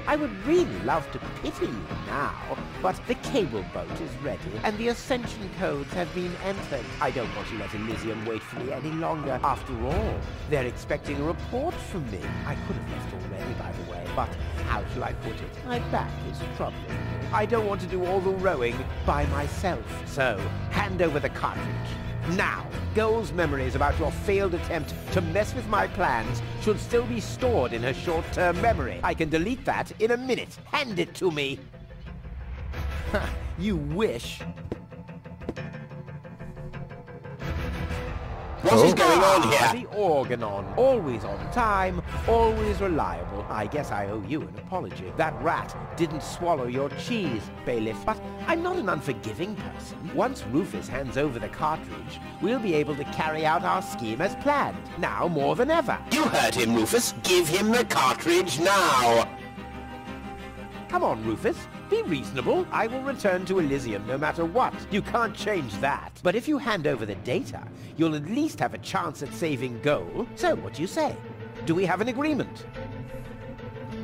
I would really love to pity you now, but the cable boat is ready, and the ascension codes have been entered. I don't want to let Elysium wait for me any longer. After all, they're expecting a report from me. I could have left already, by the way, but how shall I put it? My back is troubling me. I don't want to do all the rowing by myself. So, hand over the cartridge. Now, Gull's memories about your failed attempt to mess with my plans should still be stored in her short-term memory. I can delete that in a minute. Hand it to me. You wish. What is going on here? The Organon. Always on time, always reliable. I guess I owe you an apology. That rat didn't swallow your cheese, bailiff. But I'm not an unforgiving person. Once Rufus hands over the cartridge, we'll be able to carry out our scheme as planned. Now more than ever. You heard him, Rufus. Give him the cartridge now. Come on, Rufus. Be reasonable. I will return to Elysium no matter what. You can't change that. But if you hand over the data, you'll at least have a chance at saving Gull. So, what do you say? Do we have an agreement?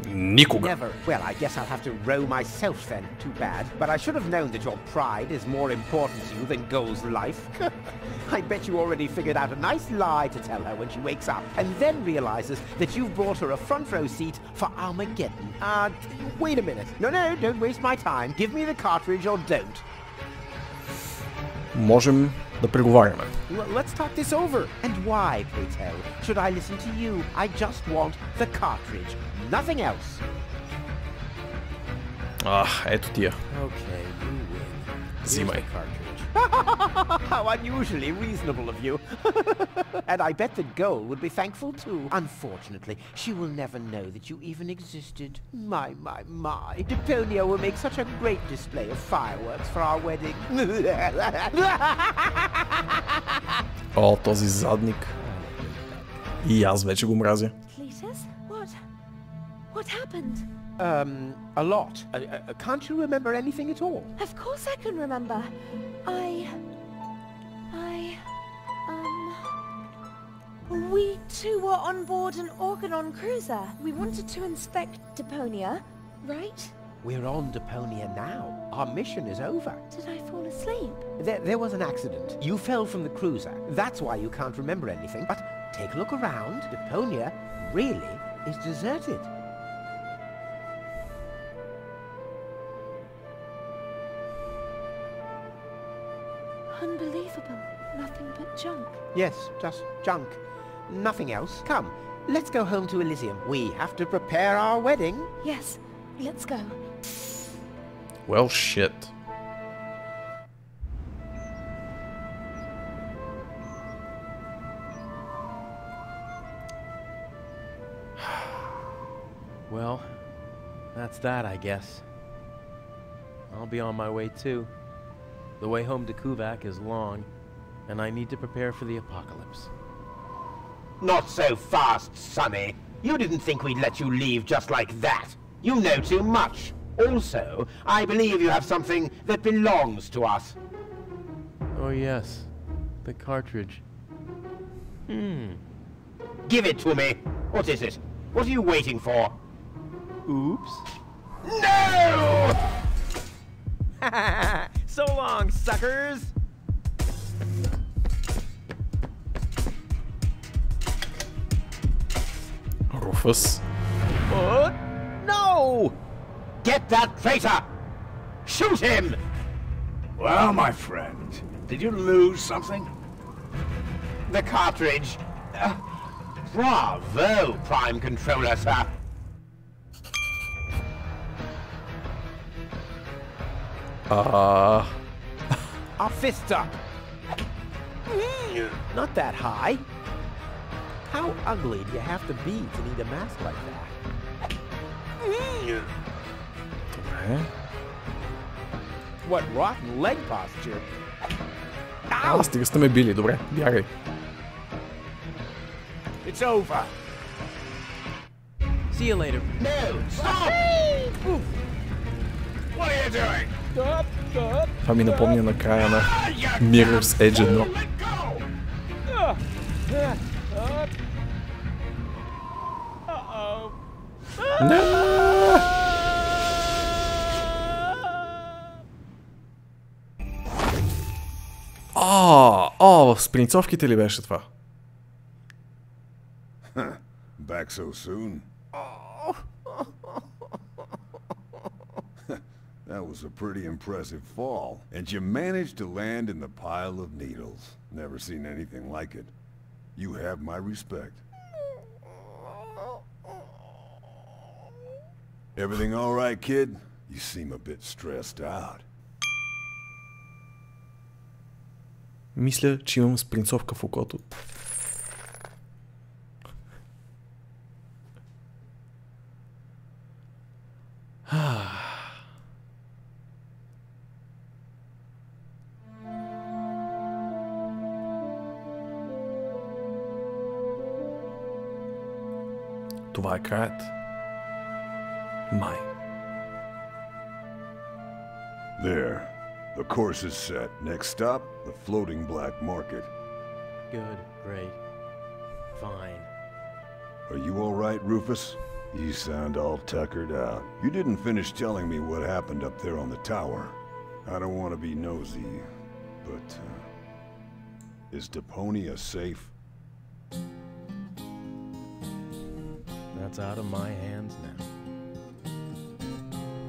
Никога. Never. Well, I guess I'll have to row myself then. Too bad. But I should have known that your pride is more important to you than Gull's life. I bet you already figured out a nice lie to tell her when she wakes up, and then realizes that you've brought her a front row seat for Armageddon. Wait a minute. No, don't waste my time. Give me the cartridge or don't. Можем да преговаряме. Let's talk this over. And why, pray tell, should I listen to you? I just want the cartridge. Nothing else. Ето тия. Okay, you win. Взимай. Here's the cartridge. How unusually reasonable of you. And I bet that Gull would be thankful too. Unfortunately, she will never know that you even existed. My. Deponia will make such a great display of fireworks for our wedding. О, този задник. И аз вече го мразя. Cletus? What happened? A lot. Can't you remember anything at all? Of course I can remember. We two were on board an Organon cruiser. We wanted to inspect Deponia, right? We're on Deponia now. Our mission is over. Did I fall asleep? There was an accident. You fell from the cruiser. That's why you can't remember anything. But take a look around. Deponia really is deserted. Unbelievable. Nothing but junk. Yes, just junk. Nothing else. Come, let's go home to Elysium. We have to prepare our wedding. Yes, let's go. Well, shit. Well, that's that, I guess. I'll be on my way too. The way home to Kuvak is long, and I need to prepare for the apocalypse. Not so fast, Sonny. You didn't think we'd let you leave just like that. You know too much. Also, I believe you have something that belongs to us. Oh yes, the cartridge. Give it to me. What is it? What are you waiting for? Oops. No! So long, suckers! Rufus. No! Get that traitor! Shoot him! Well, my friend, did you lose something? The cartridge. Bravo, Prime Controller, sir. Our fists up. Not that high. How ugly do you have to be to need a mask like that? Добре. What rotten leg posture. Стига сте ме били, добре, бягай. It's over. See you later. No, stop! What are you doing? Това ми напомня на края на Mirror's Edge 1. Let go! В спринцовките ли беше това? Back so soon? That was a pretty impressive fall. And you managed to land in the pile of needles. Never seen anything like it. You have my respect. Everything all right, kid? You seem a bit stressed out. Мисля, че имам спринцовка в окото. Това е краят. Май. There. The course is set. Next stop, the floating black market. Good, great, fine. Are you all right, Rufus? You sound all tuckered out. You didn't finish telling me what happened up there on the tower. I don't want to be nosy, but is Deponia safe? That's out of my hands now.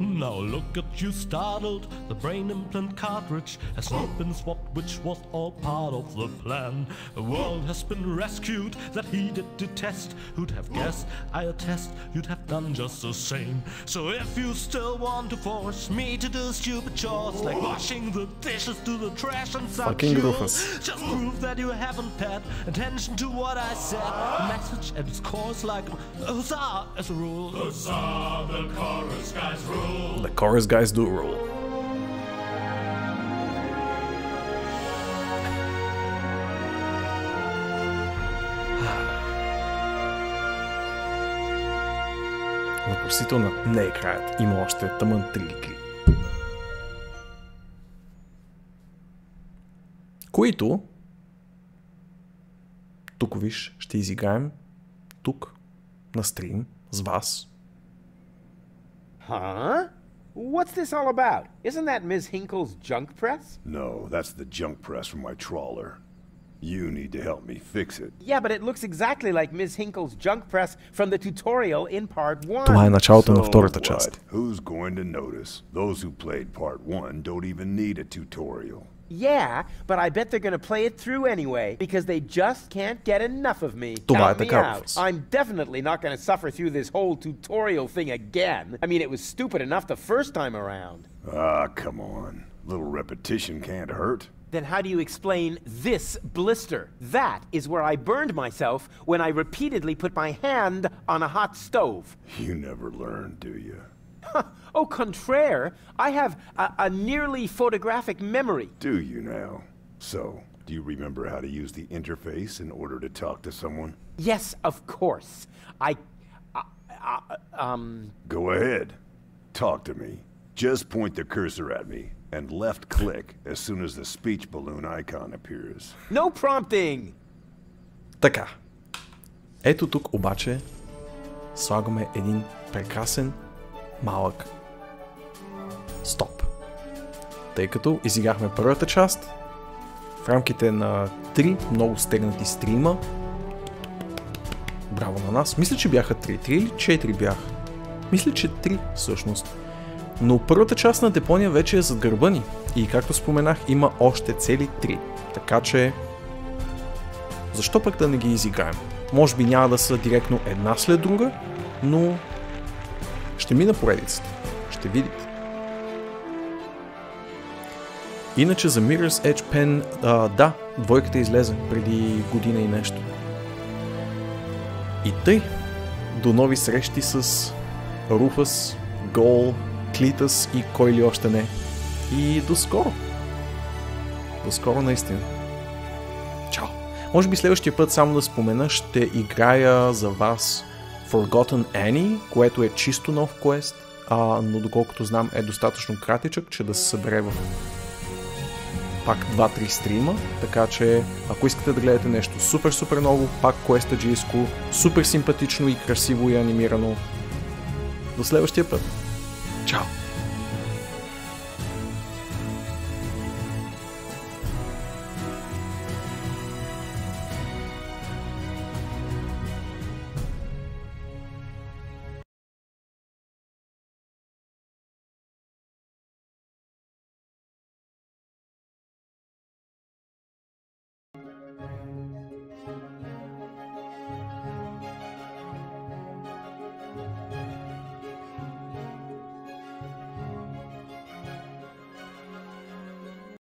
Now look at you startled, the brain implant cartridge has not been swapped, which was all part of the plan. The world has been rescued, that he did detest. Who'd have guessed, I attest, you'd have done just the same. So if you still want to force me to do stupid chores, like washing the dishes, do the trash and such, Fucking Rufus. just prove that you haven't paid attention to what I said. The message at its core is like huzzah as a rule. Huzzah, the chorus guys rule. The chorus guys do rule. Въпросително не е краят. Има още тъмън трилики. Които тук виж ще изиграем тук на стрим с вас. Huh? What's this all about? Isn't that Ms. Hinkle's junk press? No, that's the junk press from my trawler. You need to help me fix it. Yeah, but it looks exactly like Ms. Hinkle's junk press from the tutorial in part 1. Това е началото на So втората what? част. Who's going to notice? Those who played part 1 don't even need a tutorial. Yeah, but I bet they're gonna play it through anyway, because they just can't get enough of me. Това е Count me така, out. Rufus. I'm definitely not gonna suffer through this whole tutorial thing again. I mean, it was stupid enough the first time around. Ah, come on. Little repetition can't hurt. Then how do you explain this blister? That is where I burned myself when I repeatedly put my hand on a hot stove. You never learn, do you? Au contraire, I have a nearly photographic memory. Do you now? So, do you remember how to use the interface in order to talk to someone? Yes, of course. Go ahead. Talk to me. Just point the cursor at me and left click as soon as the speech balloon icon appears. No prompting! Така. Ето тук обаче слагаме един прекрасен малък стоп. Тъй като изиграхме първата част в рамките на 3 много стегнати стрима. Браво на нас. Мисля, че бяха 3. 3 или 4 бяха? Мисля, че 3 всъщност. Но първата част на Депония вече е зад гърба ни. И както споменах, има още цели 3. Така че защо пък да не ги изиграем? Може би няма да са директно една след друга, но ще мина поредицата. Ще видите. Иначе за Mirror's Edge Pen, да, двойката излезе преди година и нещо. И тъй, до нови срещи с Руфус, Гол, Клитъс и кой ли още не. И до скоро. До скоро наистина. Може би следващия път само да спомена, ще играя за вас Forgotten Annie, което е чисто нов квест, но доколкото знам е достатъчно кратичък, че да се събере в пак 2-3 стрима, така че ако искате да гледате нещо супер ново, пак квестаджийско, супер симпатично и красиво и анимирано, до следващия път. Чао!